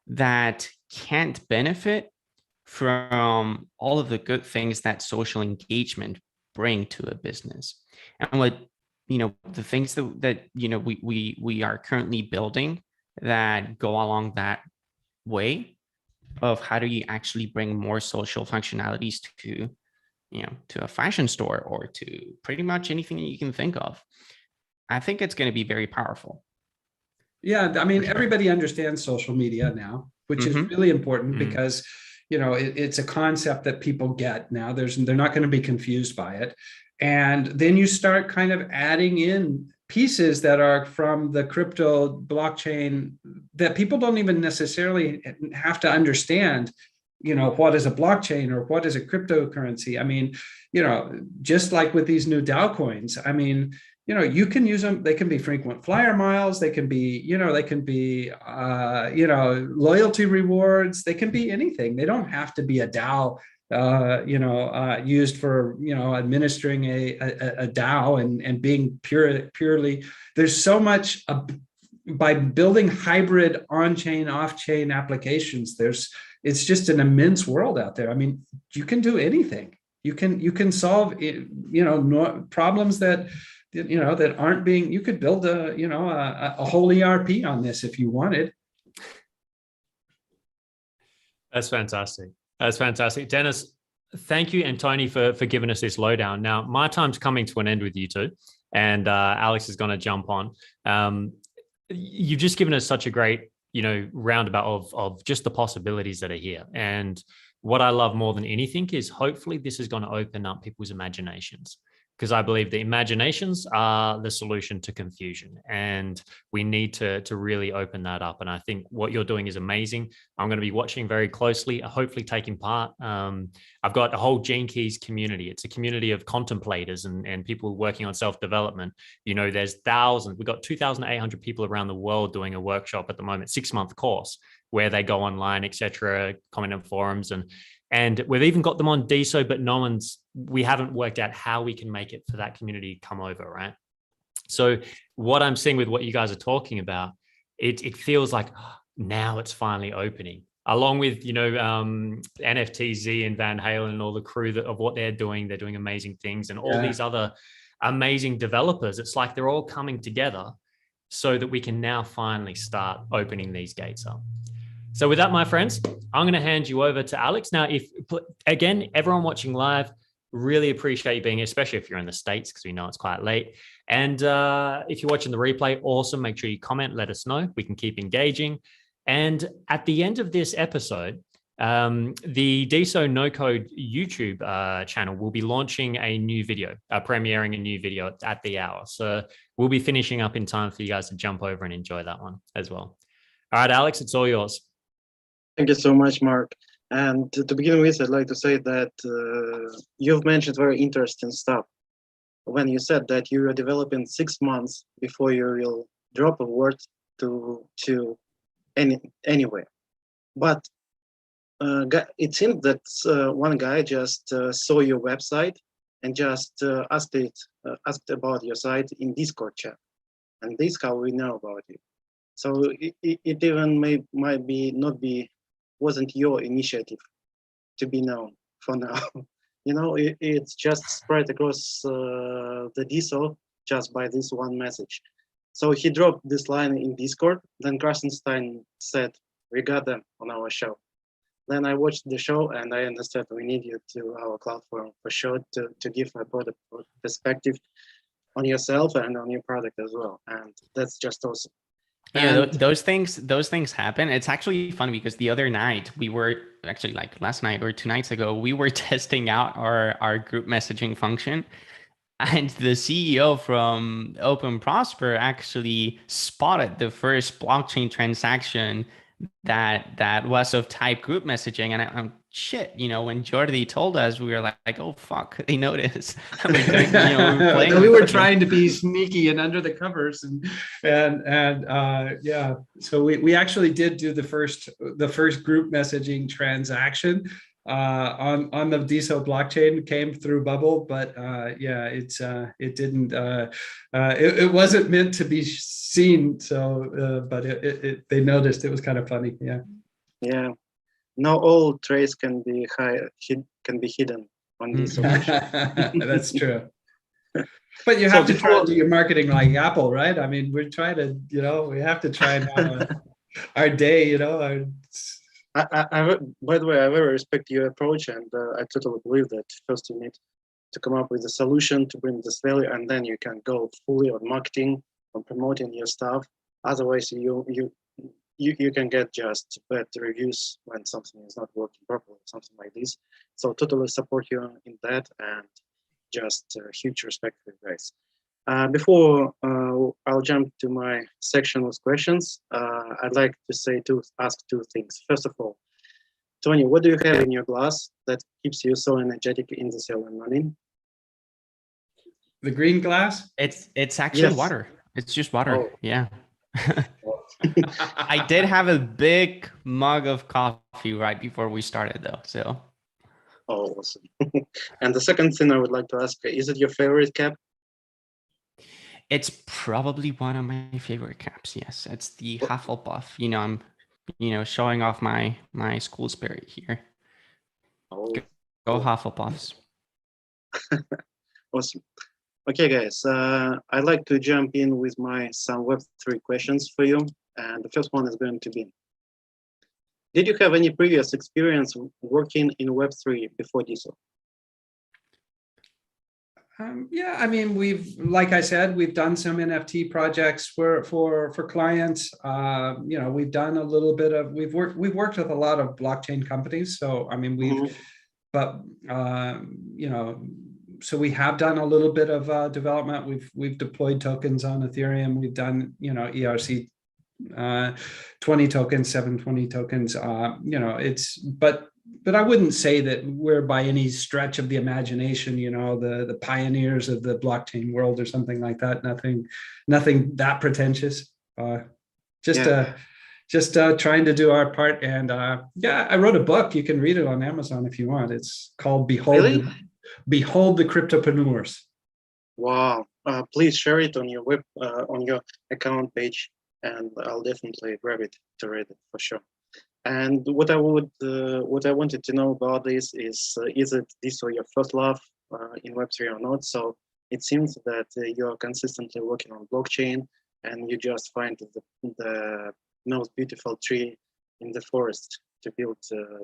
Speaker 2: that can't benefit from all of the good things that social engagement bring to a business. And what, you know, the things that you know, we are currently building that go along that way of how do you actually bring more social functionalities to, you know, to a fashion store or to pretty much anything that you can think of. I think it's going to be very powerful.
Speaker 3: Yeah, I mean, everybody understands social media now, which is really important because, you know, it's a concept that people get now. They're not going to be confused by it. And then you start kind of adding in pieces that are from the crypto blockchain that people don't even necessarily have to understand, you know, what is a blockchain or what is a cryptocurrency. I mean, you know, just like with these new DAO coins, I mean, you know, you can use them. They can be frequent flyer miles. They can be, you know, you know, loyalty rewards. They can be anything. They don't have to be a DAO, used for, you know, administering a DAO and being purely. There's so much by building hybrid on-chain, off-chain applications. It's just an immense world out there. I mean, you can do anything. You can solve, you know, problems that, you know, that aren't being. You could build a whole ERP on this if you wanted.
Speaker 1: That's fantastic. That's fantastic. Dennis, thank you, and Tony, for giving us this lowdown. Now, my time's coming to an end with you two, and Alex is going to jump on. You've just given us such a great, you know, roundabout of just the possibilities that are here. And what I love more than anything is hopefully this is going to open up people's imaginations, because I believe the imaginations are the solution to confusion, and we need to really open that up. And I think what you're doing is amazing. I'm going to be watching very closely, hopefully taking part. I've got a whole Gene Keys community. It's a community of contemplators and people working on self-development. You know, there's thousands. We've got 2,800 people around the world doing a workshop at the moment, 6-month course where they go online, etc., comment on forums, and we've even got them on DeSo, but we haven't worked out how we can make it for that community to come over, right? So what I'm seeing with what you guys are talking about, it feels like now it's finally opening. Along with, you know, NFTZ and Van Halen and all the crew of what they're doing amazing things, and all these other amazing developers. It's like they're all coming together so that we can now finally start opening these gates up. So with that, my friends, I'm going to hand you over to Alex. Now, again, everyone watching live, really appreciate you being here, especially if you're in the States, because we know it's quite late. And if you're watching the replay, awesome. Make sure you comment, let us know. We can keep engaging. And at the end of this episode, the DeSo No Code YouTube channel will be launching a new video, premiering a new video at the hour. So we'll be finishing up in time for you guys to jump over and enjoy that one as well. All right, Alex, it's all yours.
Speaker 4: Thank you so much, Mark. And to begin with, I'd like to say that you've mentioned very interesting stuff. When you said that you were developing 6 months before you will drop a word to anywhere. But it seems that one guy just saw your website and just asked about your site in Discord chat. And this is how we know about you. So it even might be not be wasn't your initiative to be known for now. It's just spread across the DeSo just by this one message. So he dropped this line in Discord. Then Krasenstein said, "We got them on our show." Then I watched the show and I understood we need you to our platform for sure to give a broader perspective on yourself and on your product as well. And that's just awesome.
Speaker 2: Yeah, those things happen. It's actually fun because the other night we were actually, like last night or 2 nights ago, we were testing out our group messaging function. And the CEO from Open Prosper actually spotted the first blockchain transaction that was of type group messaging. And I'm shit, when Jordi told us, we were like, oh fuck, they noticed.
Speaker 3: We were trying to be sneaky and under the covers, and yeah. So we actually did do the first group messaging transaction on the DeSo blockchain. Came through Bubble, but yeah, it didn't. It wasn't meant to be seen. So, but they noticed. It was kind of funny. Yeah.
Speaker 4: Yeah. Not all trace can be hidden on DeSo.
Speaker 3: That's true. But you have to try to do your marketing like Apple, right? I mean, we're trying to, we have to try and have our day,
Speaker 4: By the way, I very respect your approach, and I totally believe that first you need to come up with a solution to bring this value, and then you can go fully on marketing, on promoting your stuff. Otherwise, you can get just bad reviews when something is not working properly, something like this. So totally support you in that, and just huge respect for you guys. Before I'll jump to my section with questions, I'd like to ask 2 things. First of all, Tony, what do you have in your glass that keeps you so energetic in the cell and running?
Speaker 3: The green glass?
Speaker 2: It's actually water. It's just water. Oh. Yeah. I did have a big mug of coffee right before we started though, so.
Speaker 4: Oh, awesome. And the second thing I would like to ask, is it your favorite cap?
Speaker 2: It's probably one of my favorite caps. Yes, it's the Hufflepuff. I'm, showing off my school spirit here.
Speaker 4: Oh,
Speaker 2: go Hufflepuffs.
Speaker 4: Awesome. Okay, guys, I'd like to jump in with some Web3 questions for you. And the first one is going to be, did you have any previous experience working in Web3 before DeSo?
Speaker 3: Yeah, I mean, like I said, we've done some NFT projects for clients. We've done a little bit of, we've worked with a lot of blockchain companies. So, I mean, so we have done a little bit of development. We've deployed tokens on Ethereum. We've done, ERC 20 tokens, 720 tokens. But I wouldn't say that we're by any stretch of the imagination, the pioneers of the blockchain world or something like that. Nothing that pretentious. Just trying to do our part. And yeah, I wrote a book. You can read it on Amazon if you want. It's called Behold the Cryptopreneurs.
Speaker 4: Wow! Please share it on your on your account page, and I'll definitely grab it to read it for sure. And what I wanted to know about this is it DeSo your first love in Web3 or not? So it seems that you're consistently working on blockchain, and you just find the most beautiful tree in the forest to build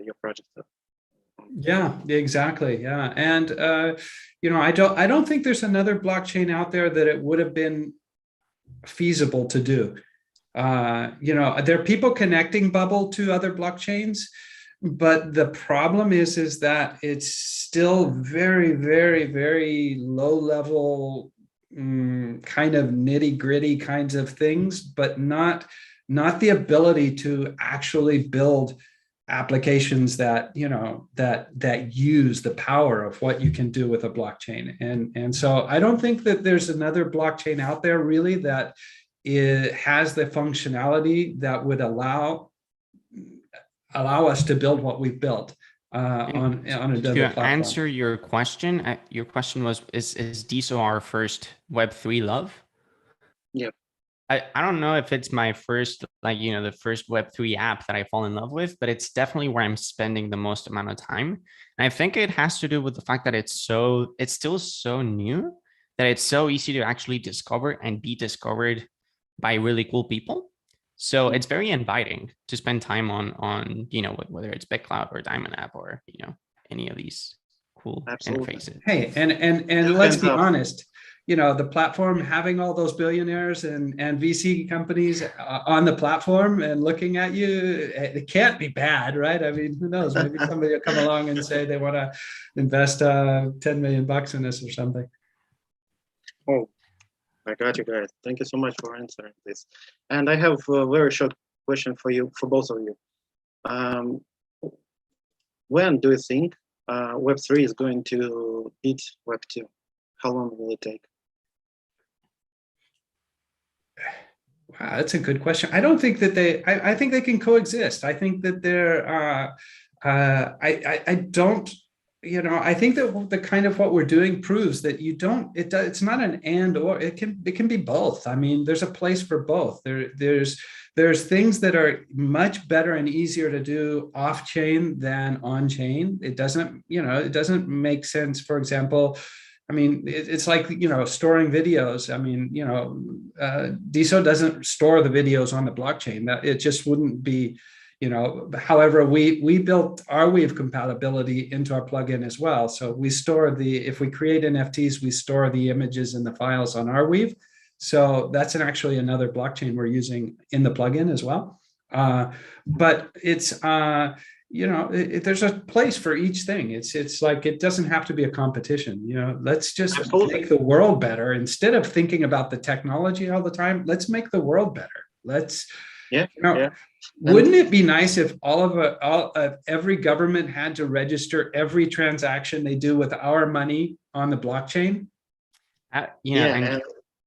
Speaker 4: your project.
Speaker 3: Yeah, exactly. Yeah, and I don't think there's another blockchain out there that it would have been feasible to do. There are people connecting Bubble to other blockchains, but the problem is that it's still very, very, very low level kind of nitty gritty kinds of things, but not the ability to actually build applications that that use the power of what you can do with a blockchain. And so I don't think that there's another blockchain out there really that it has the functionality that would allow us to build what we've built on another platform.
Speaker 2: To answer your question was, is DeSo our first Web3 love?
Speaker 4: Yep.
Speaker 2: I don't know if it's my first, like, the first Web3 app that I fall in love with, but it's definitely where I'm spending the most amount of time. And I think it has to do with the fact that it's still so new that it's so easy to actually discover and be discovered by really cool people. So it's very inviting to spend time on, whether it's BitClout or Diamond App or, any of these cool
Speaker 4: Absolutely.
Speaker 2: interfaces.
Speaker 3: Hey, and let's be honest, the platform having all those billionaires and VC companies on the platform and looking at you, it can't be bad, right? I mean, who knows? Maybe somebody will come along and say they want to invest $10 million in this or something.
Speaker 4: Oh, I got you guys. Thank you so much for answering this. And I have a very short question for you, for both of you. When do you think Web3 is going to beat Web2? How long will it take?
Speaker 3: Wow, that's a good question. I don't think that I think they can coexist. I think that I don't, I think that the kind of what we're doing proves that it's not an and or, it can be both. I mean, there's a place for both. There's things that are much better and easier to do off chain than on chain. It doesn't make sense. For example, I mean, it's like, storing videos. I mean, DeSo doesn't store the videos on the blockchain. That it just wouldn't be, however, we built Arweave compatibility into our plugin as well. So we store if we create NFTs, we store the images and the files on Arweave. So that's actually another blockchain we're using in the plugin as well. But it's, there's a place for each thing. It's like, it doesn't have to be a competition. Let's just make the world better. Instead of thinking about the technology all the time, let's make the world better. Wouldn't it be nice if all of every government had to register every transaction they do with our money on the blockchain?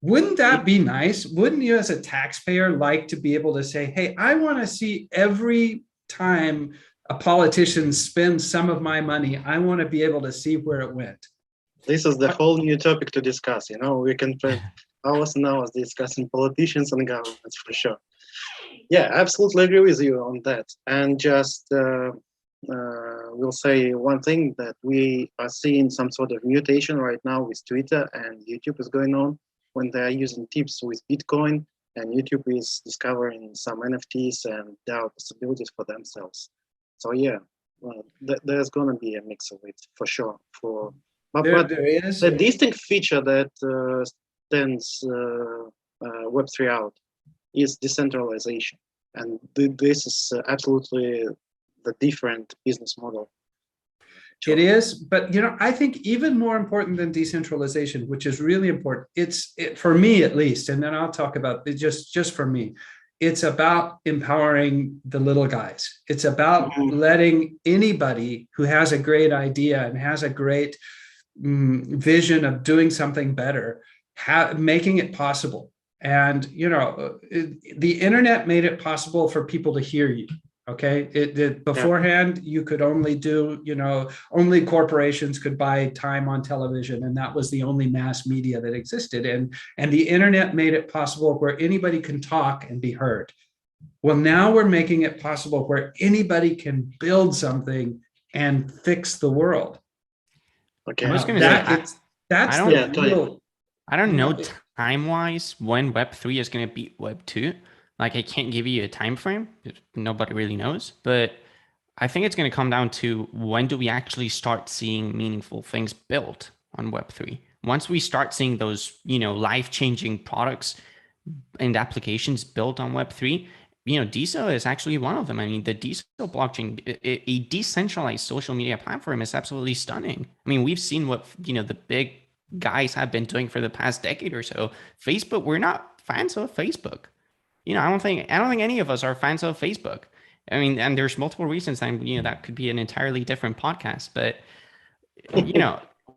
Speaker 3: Wouldn't that be nice? Wouldn't you as a taxpayer like to be able to say, hey, I want to see every time a politician spends some of my money, I want to be able to see where it went.
Speaker 4: This is the whole new topic to discuss. We can spend hours and hours discussing politicians and governments for sure. Yeah, absolutely agree with you on that. And just we'll say one thing, that we are seeing some sort of mutation right now with Twitter and YouTube is going on when they're using tips with Bitcoin, and YouTube is discovering some NFTs and DAO possibilities for themselves. So yeah, well, there's going to be a mix of it for sure. But
Speaker 3: there is
Speaker 4: the distinct feature that stands Web3 out is decentralization, and this is absolutely the different business model.
Speaker 3: It is, but I think even more important than decentralization, which is really important, for me at least, and then I'll talk about it just for me. It's about empowering the little guys. It's about letting anybody who has a great idea and has a great vision of doing something better, making it possible. And, the internet made it possible for people to hear you. Okay. Beforehand, you could only do, only corporations could buy time on television. And that was the only mass media that existed. And the internet made it possible where anybody can talk and be heard. Well, now we're making it possible where anybody can build something and fix the world.
Speaker 2: Okay. I was going to say, I don't know time-wise when Web3 is going to beat Web2. Like, I can't give you a time frame. Nobody really knows. But I think it's going to come down to, when do we actually start seeing meaningful things built on Web3? Once we start seeing those, life-changing products and applications built on Web3, DeSo is actually one of them. I mean, the DeSo blockchain, a decentralized social media platform, is absolutely stunning. I mean, we've seen what, the big guys have been doing for the past decade or so. Facebook, we're not fans of Facebook. I don't think any of us are fans of Facebook. I mean, and there's multiple reasons, and that could be an entirely different podcast. But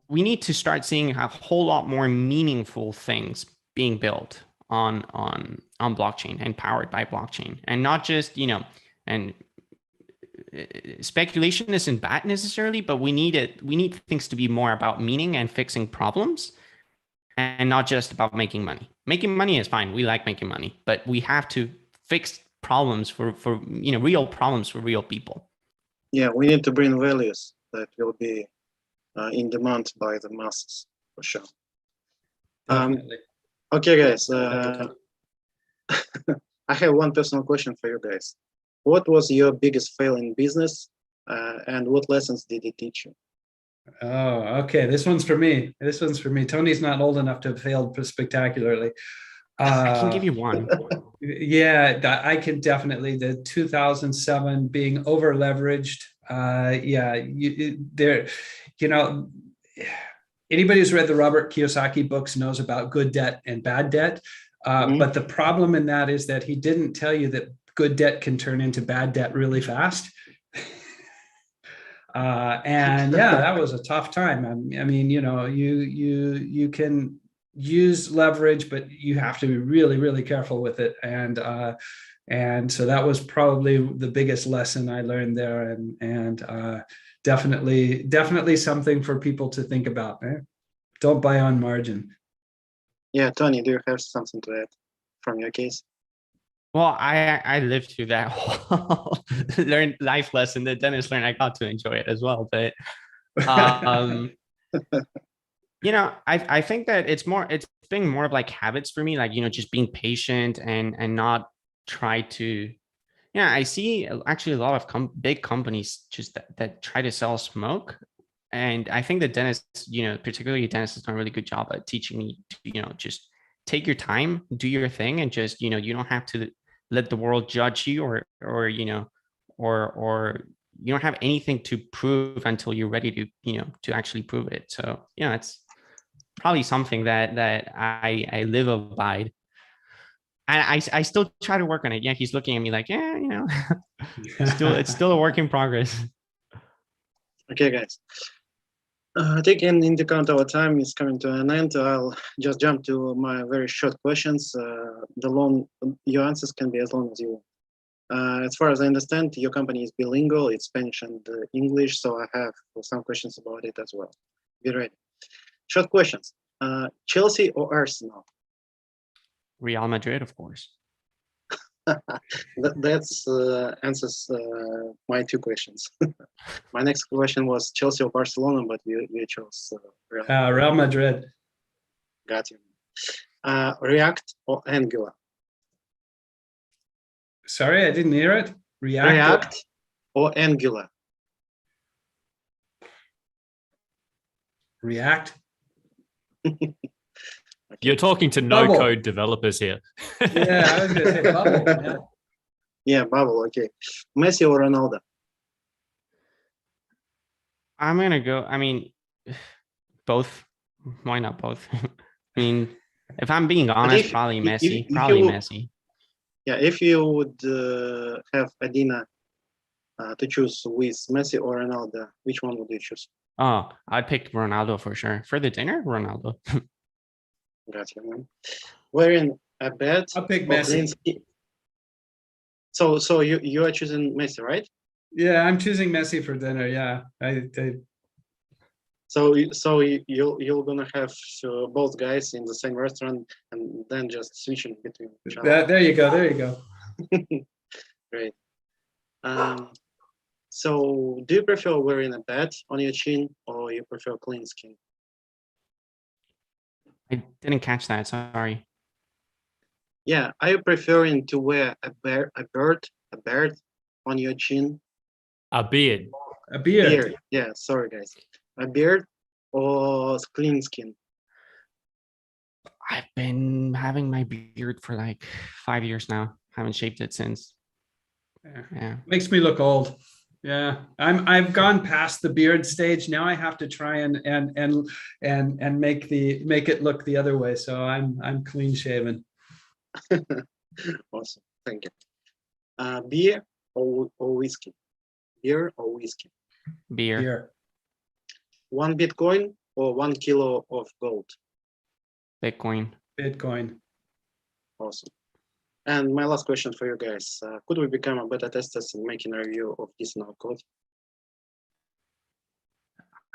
Speaker 2: we need to start seeing a whole lot more meaningful things being built on blockchain and powered by blockchain, and not just and speculation isn't bad necessarily, but we need things to be more about meaning and fixing problems. and not just about making money. Making money is fine. We like making money, but we have to fix problems for real problems for real people.
Speaker 4: Yeah, we need to bring values that will be in demand by the masses, for sure.
Speaker 3: Definitely.
Speaker 4: Okay, guys. I have one personal question for you guys. What was your biggest fail in business, and what lessons did it teach you?
Speaker 3: Oh, okay. This one's for me. This one's for me. Tony's not old enough to have failed spectacularly.
Speaker 2: I can give you one.
Speaker 3: Yeah, I can definitely. The 2007 being over leveraged. Yeah, anybody who's read the Robert Kiyosaki books knows about good debt and bad debt. But the problem in that is that he didn't tell you that good debt can turn into bad debt really fast. And yeah, that was a tough time. I mean, you can use leverage, but you have to be really, really careful with it. And so that was probably the biggest lesson I learned there, and definitely something for people to think about. Don't buy on margin.
Speaker 4: Yeah, Tony, do you have something to add from your case?
Speaker 2: Well, I lived through that whole learned life lesson that Dennis learned. I got to enjoy it as well, but I think that it's being more of like habits for me, like just being patient and not try to. Yeah, I see actually a lot of big companies just that try to sell smoke, and I think that Dennis, particularly Dennis, has done a really good job at teaching me to just take your time, do your thing, and just you don't have to let the world judge you or you don't have anything to prove until you're ready to actually prove it. So it's probably something that I live abide. And I still try to work on it. Yeah, he's looking at me like, yeah, it's still a work in progress.
Speaker 4: Okay, guys. Taking into account our time is coming to an end, I'll just jump to my very short questions. Your answers can be as long as you want. As far as I understand, your company is bilingual, it's Spanish and English, so I have some questions about it as well. Be ready. Short questions. Chelsea or Arsenal?
Speaker 2: Real Madrid, of course.
Speaker 4: That's answers my two questions. My next question was Chelsea or Barcelona, but you chose
Speaker 3: Real Madrid.
Speaker 4: Got you. React or Angular?
Speaker 3: Sorry, I didn't hear it.
Speaker 4: React or Angular?
Speaker 3: React.
Speaker 1: You're talking to no-code developers here.
Speaker 3: Yeah, I was going to say Bubble.
Speaker 4: Yeah, Bubble. Okay. Messi or Ronaldo?
Speaker 2: I'm gonna go. I mean, both. Why not both? I mean, if I'm being honest, probably Messi. Messi.
Speaker 4: Yeah, if you would have Adina to choose with Messi or Ronaldo, which one would you choose?
Speaker 2: Oh, I'd pick Ronaldo for sure. For the dinner, Ronaldo.
Speaker 4: Gotcha, man. Wearing a bed.
Speaker 3: I'll pick Messi.
Speaker 4: So you are choosing Messi, right?
Speaker 3: Yeah, I'm choosing Messi for dinner. Yeah,
Speaker 4: So you're gonna have both guys in the same restaurant and then just switching between each other.
Speaker 3: There you go.
Speaker 4: Great. So do you prefer wearing a badge on your chin or you prefer clean skin?
Speaker 2: I didn't catch that. Sorry.
Speaker 4: Yeah, are you preferring to wear a beard on your chin?
Speaker 1: A beard.
Speaker 3: A beard.
Speaker 4: Yeah, sorry guys. A beard or clean skin?
Speaker 2: I've been having my beard for like 5 years now. Haven't shaved it since. Yeah.
Speaker 3: Makes me look old. Yeah, I've gone past the beard stage. Now I have to try and make it look the other way. So I'm clean shaven.
Speaker 4: Awesome, thank you. Beer or whiskey? Beer or whiskey?
Speaker 2: Beer.
Speaker 4: 1 Bitcoin or 1 kilo of gold?
Speaker 2: Bitcoin.
Speaker 4: Awesome. And my last question for you guys, could we become a beta testers in making a review of this now code?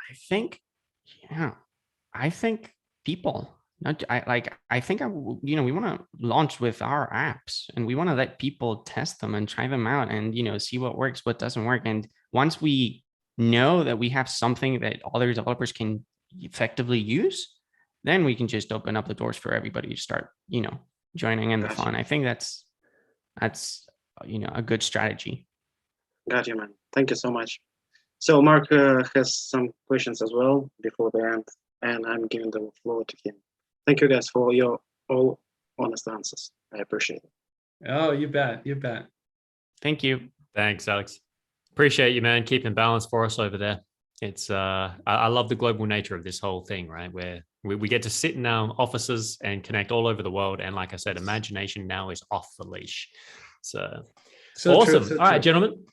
Speaker 2: I think people, I think we want to launch with our apps, and we want to let people test them and try them out, and see what works, what doesn't work. And once we know that we have something that other developers can effectively use, then we can just open up the doors for everybody to start joining in the
Speaker 4: Gotcha.
Speaker 2: fun. I think that's a good strategy.
Speaker 4: Got you, man. Thank you so much. So Mark has some questions as well before the end, and I'm giving the floor to him. Thank you guys for your all honest answers. I appreciate it.
Speaker 3: Oh, you bet. You bet.
Speaker 2: Thank you.
Speaker 1: Thanks, Alex. Appreciate you, man. Keeping balance for us over there. It's I love the global nature of this whole thing, right? Where we get to sit in our offices and connect all over the world. And like I said, imagination now is off the leash. So awesome.
Speaker 3: True,
Speaker 1: all right, gentlemen.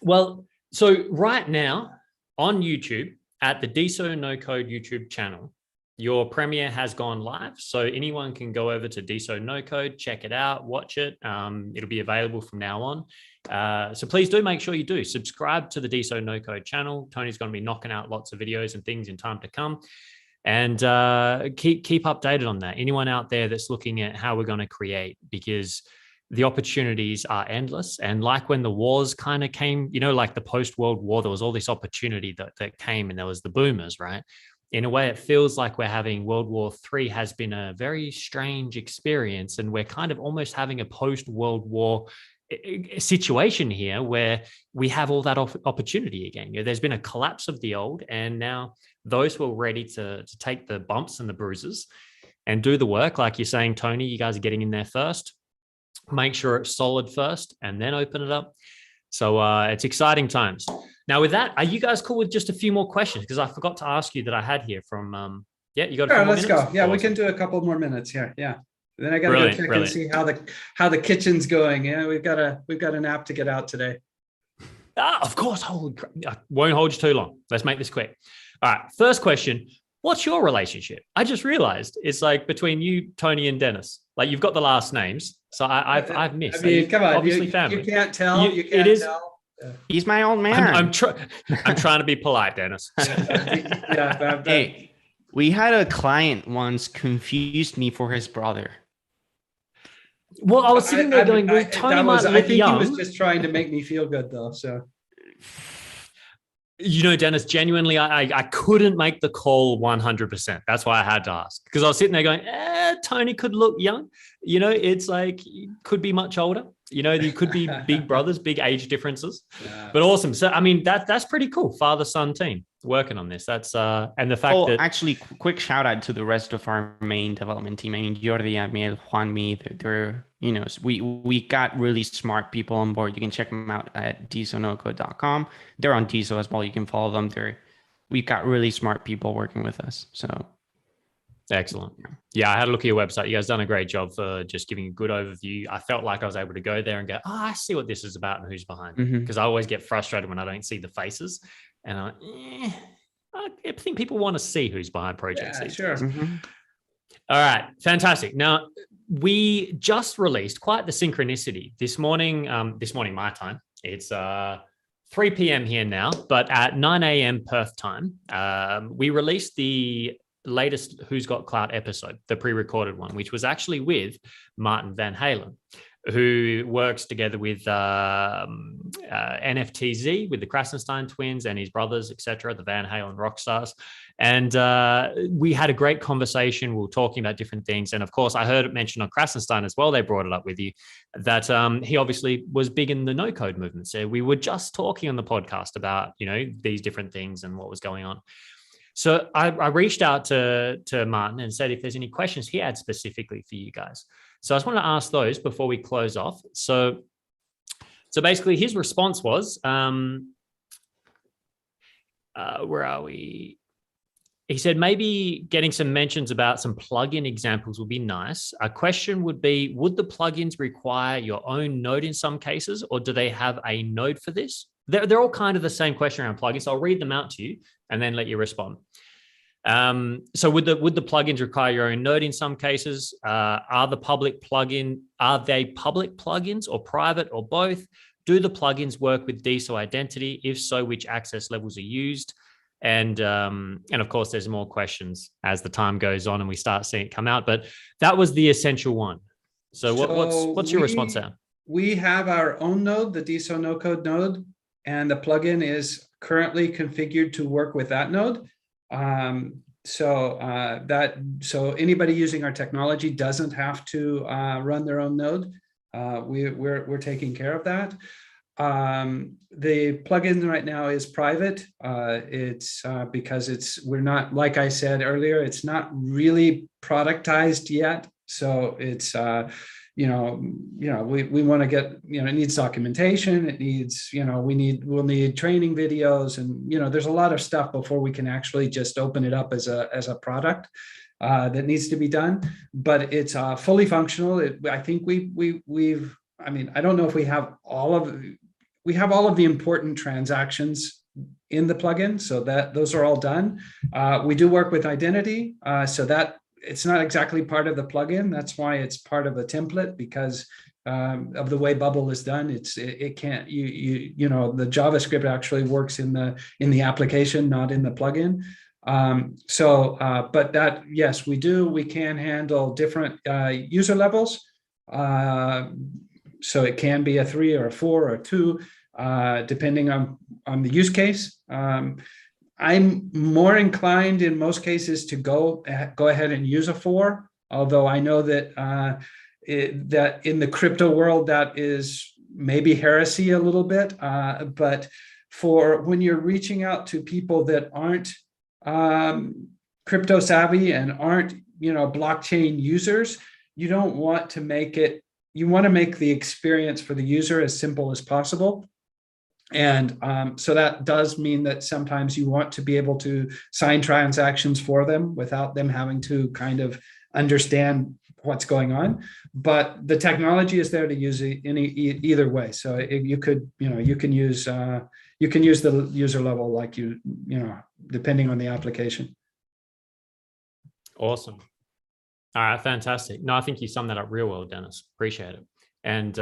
Speaker 1: Well, so right now on YouTube at the DeSo No Code YouTube channel, your premiere has gone live. So anyone can go over to DeSo No Code, check it out, watch it. It'll be available from now on. So please do make sure you do subscribe to the DeSo No Code channel. Tony's going to be knocking out lots of videos and things in time to come. And keep updated on that. Anyone out there that's looking at how we're going to create, because the opportunities are endless. And like when the wars kind of came, like the post-World War, there was all this opportunity that came, and there was the boomers, right? In a way, it feels like we're having World War III has been a very strange experience, and we're kind of almost having a post-World War situation here where we have all that opportunity again. There's been a collapse of the old, and now those who are ready to take the bumps and the bruises and do the work, like you're saying, Tony, you guys are getting in there first. Make sure it's solid first, and then open it up. So it's exciting times. Now, with that, are you guys cool with just a few more questions? Because I forgot to ask you that I had here from, you got a few more
Speaker 3: let's
Speaker 1: minutes?
Speaker 3: go. Yeah,
Speaker 1: Awesome.
Speaker 3: we can do a couple more minutes here. Yeah. Then I got to go check and see how the kitchen's going. Yeah, we've got an app to get out today.
Speaker 1: Of course. Holy crap. I won't hold you too long. Let's make this quick. All right. First question. What's your relationship? I just realized it's like between you, Tony, and Dennis. Like you've got the last names. So I've missed.
Speaker 3: I mean, come on.
Speaker 1: Obviously family.
Speaker 3: You can't tell. You can't tell.
Speaker 2: He's my old man.
Speaker 1: I'm trying to be polite, Dennis.
Speaker 2: Hey, we had a client once confused me for his brother.
Speaker 1: Well, I was sitting there going, Tony might look young.
Speaker 3: He was just trying to make me feel good, though. So,
Speaker 1: Dennis, genuinely, I couldn't make the call 100%. That's why I had to ask, because I was sitting there going, Tony could look young. It's like, could be much older. You could be big brothers, big age differences, but awesome. So, I mean, that's pretty cool. Father-son team working on this. That's, and the fact that
Speaker 2: actually quick shout out to the rest of our main development team. I mean, Jordi, Amiel, Juanmi, they're, we got really smart people on board. You can check them out at DeSoNoCode.com. They're on DeSo as well. You can follow them. We've got really smart people working with us. So.
Speaker 1: Excellent. Yeah, I had a look at your website. You guys done a great job for just giving a good overview. I felt like I was able to go there and go, I see what this is about and who's behind. Because I always get frustrated when I don't see the faces. And I think people want to see who's behind projects.
Speaker 3: Yeah, sure.
Speaker 1: All right, fantastic. Now, we just released quite the synchronicity this morning my time. It's 3 p.m. here now, but at 9 a.m. Perth time, we released the latest Who's Got Clout episode, the pre-recorded one, which was actually with Martin Van Halen, who works together with NFTZ, with the Krasenstein twins and his brothers, etc., the Van Halen rock stars. And we had a great conversation. We were talking about different things. And of course, I heard it mentioned on Krasenstein as well. They brought it up with you that he obviously was big in the no-code movement. So we were just talking on the podcast about, these different things and what was going on. So I reached out to Martin and said if there's any questions he had specifically for you guys. So I just want to ask those before we close off. So basically his response was, where are we? He said maybe getting some mentions about some plugin examples would be nice. A question would be, would the plugins require your own node in some cases, or do they have a node for this? They're all kind of the same question around plugins. So I'll read them out to you and then let you respond. So would the plugins require your own node in some cases? Are they public plugins or private or both? Do the plugins work with DeSo identity? If so, which access levels are used? And of course, there's more questions as the time goes on and we start seeing it come out. But that was the essential one. So what's your response there?
Speaker 3: We have our own node, the DeSo no code node, and the plugin is currently configured to work with that node. So anybody using our technology doesn't have to run their own node. We're taking care of that. The plugin right now is private. It's because we're not, like I said earlier, it's not really productized yet. So it's we want to get, it needs documentation. It needs, we'll need training videos, and there's a lot of stuff before we can actually just open it up as a product that needs to be done. But it's fully functional. I think we've I don't know if we have all of the important transactions in the plugin, so that those are all done. We do work with identity, so that it's not exactly part of the plugin. That's why it's part of a template, because of the way Bubble is done. It can't, the JavaScript actually works in the application, not in the plugin. But that, yes, we can handle different user levels. So it can be a 3 or a 4 or a 2, depending on the use case. I'm more inclined in most cases to go ahead and use a 4, although I know that that in the crypto world that is maybe heresy a little bit. But for when you're reaching out to people that aren't crypto savvy and aren't blockchain users, you don't want to make it. You want to make the experience for the user as simple as possible. And so that does mean that sometimes you want to be able to sign transactions for them without them having to kind of understand what's going on. But the technology is there to use it either way. So you can use the user level like depending on the application.
Speaker 1: Awesome. All right, fantastic. No, I think you summed that up real well, Dennis. Appreciate it. And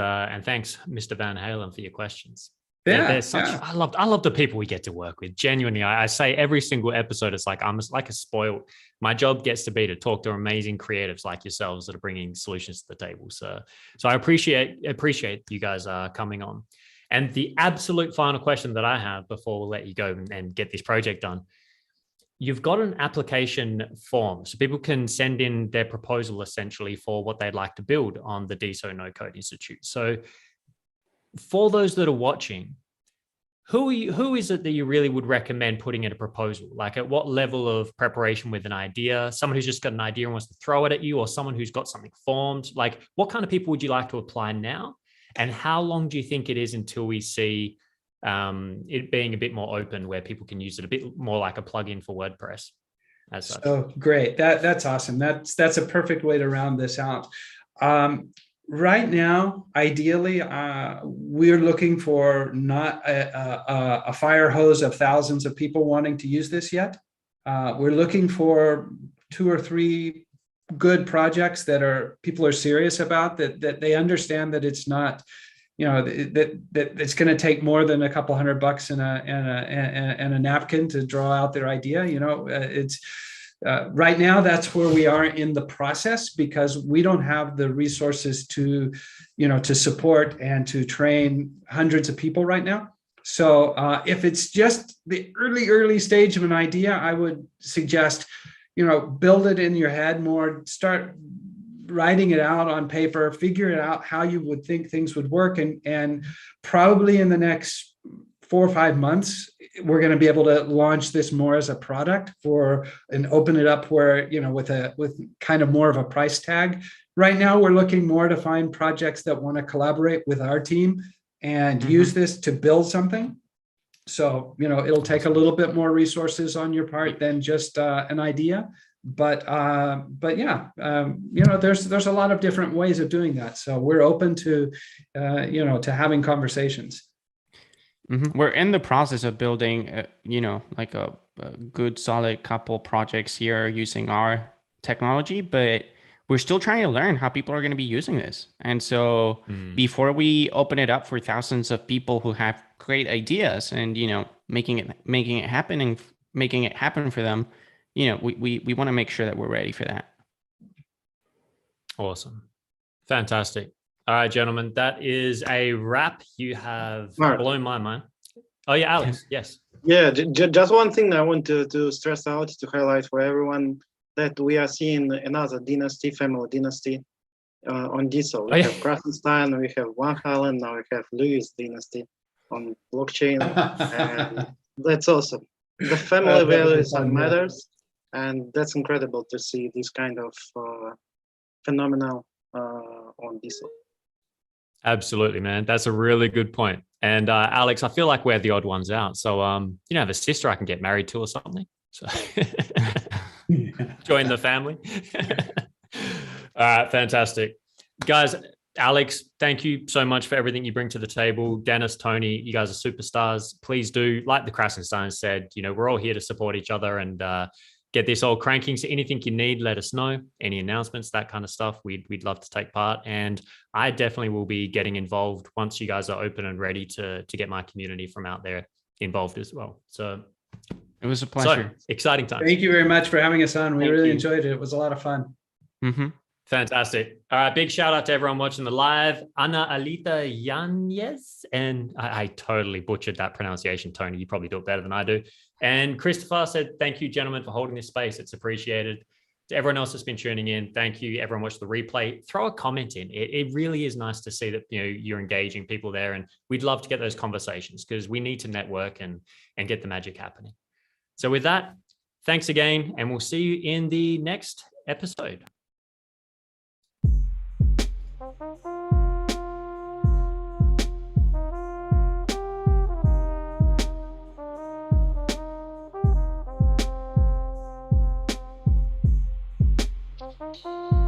Speaker 1: thanks, Mr. Van Halen, for your questions.
Speaker 3: Yeah,
Speaker 1: I love the people we get to work with. Genuinely, I say every single episode, it's like I'm like a spoiled. My job gets to be to talk to amazing creatives like yourselves that are bringing solutions to the table. So I appreciate you guys coming on. And the absolute final question that I have before we'll let you go and get this project done. You've got an application form, so people can send in their proposal essentially for what they'd like to build on the DeSo No Code Institute. So for those that are watching, who is it that you really would recommend putting in a proposal? Like at what level of preparation with an idea? Someone who's just got an idea and wants to throw it at you, or someone who's got something formed? Like what kind of people would you like to apply now? And how long do you think it is until we see it being a bit more open where people can use it a bit more like a plugin for WordPress as such?
Speaker 3: So great. That's awesome. That's a perfect way to round this out. Right now, ideally, we're looking for not a fire hose of thousands of people wanting to use this yet. We're looking for 2 or 3 good projects that people are serious about, that they understand that it's not, that it's going to take more than a couple $100 and a napkin to draw out their idea. It's right now, that's where we are in the process, because we don't have the resources to support and to train hundreds of people right now. So if it's just the early stage of an idea, I would suggest, build it in your head more, start writing it out on paper, figure it out how you would think things would work. And probably in the next 4 or 5 months, we're going to be able to launch this more as a product and open it up where, with kind of more of a price tag. Right now, we're looking more to find projects that want to collaborate with our team and use this to build something. So, it'll take a little bit more resources on your part than just an idea. But yeah, there's a lot of different ways of doing that. So we're open to, to having conversations.
Speaker 2: We're in the process of building, like a good solid couple projects here using our technology, but we're still trying to learn how people are going to be using this. And so before we open it up for thousands of people who have great ideas and, making it happen and making it happen for them, we want to make sure that we're ready for that.
Speaker 1: Awesome. Fantastic. All right, gentlemen, that is a wrap. You have blown my mind. Oh yeah, Alex. Yes.
Speaker 4: Yeah, just one thing I want to stress out, to highlight for everyone, that we are seeing another dynasty, family dynasty on DeSo. We have Krasenstein, we have Van Halen, now we have Lewis dynasty on blockchain. And that's awesome. The family values matters, and that's incredible to see this kind of phenomenon on DeSo.
Speaker 1: Absolutely, man. That's a really good point. And Alex, I feel like we're the odd ones out. So, have a sister I can get married to or something. So join the family. All right, fantastic. Guys, Alex, thank you so much for everything you bring to the table. Dennis, Tony, you guys are superstars. Please do, like the Krasenstein said, we're all here to support each other and get this all cranking. So anything you need, let us know. Any announcements, that kind of stuff, we'd love to take part. And I definitely will be getting involved once you guys are open and ready to get my community from out there involved as well. So
Speaker 2: it was a pleasure.
Speaker 1: So, exciting time.
Speaker 3: Thank you very much for having us on. We really enjoyed it. It was a lot of fun.
Speaker 2: Mm-hmm.
Speaker 1: Fantastic. All right. Big shout out to everyone watching the live. Ana Alita Yanez. And I totally butchered that pronunciation, Tony. You probably do it better than I do. And Christopher said, thank you, gentlemen, for holding this space. It's appreciated. To everyone else that's been tuning in, thank you. Everyone watch the replay. Throw a comment in. It really is nice to see that you're engaging people there. And we'd love to get those conversations because we need to network and get the magic happening. So with that, thanks again. And we'll see you in the next episode.
Speaker 5: Thank you.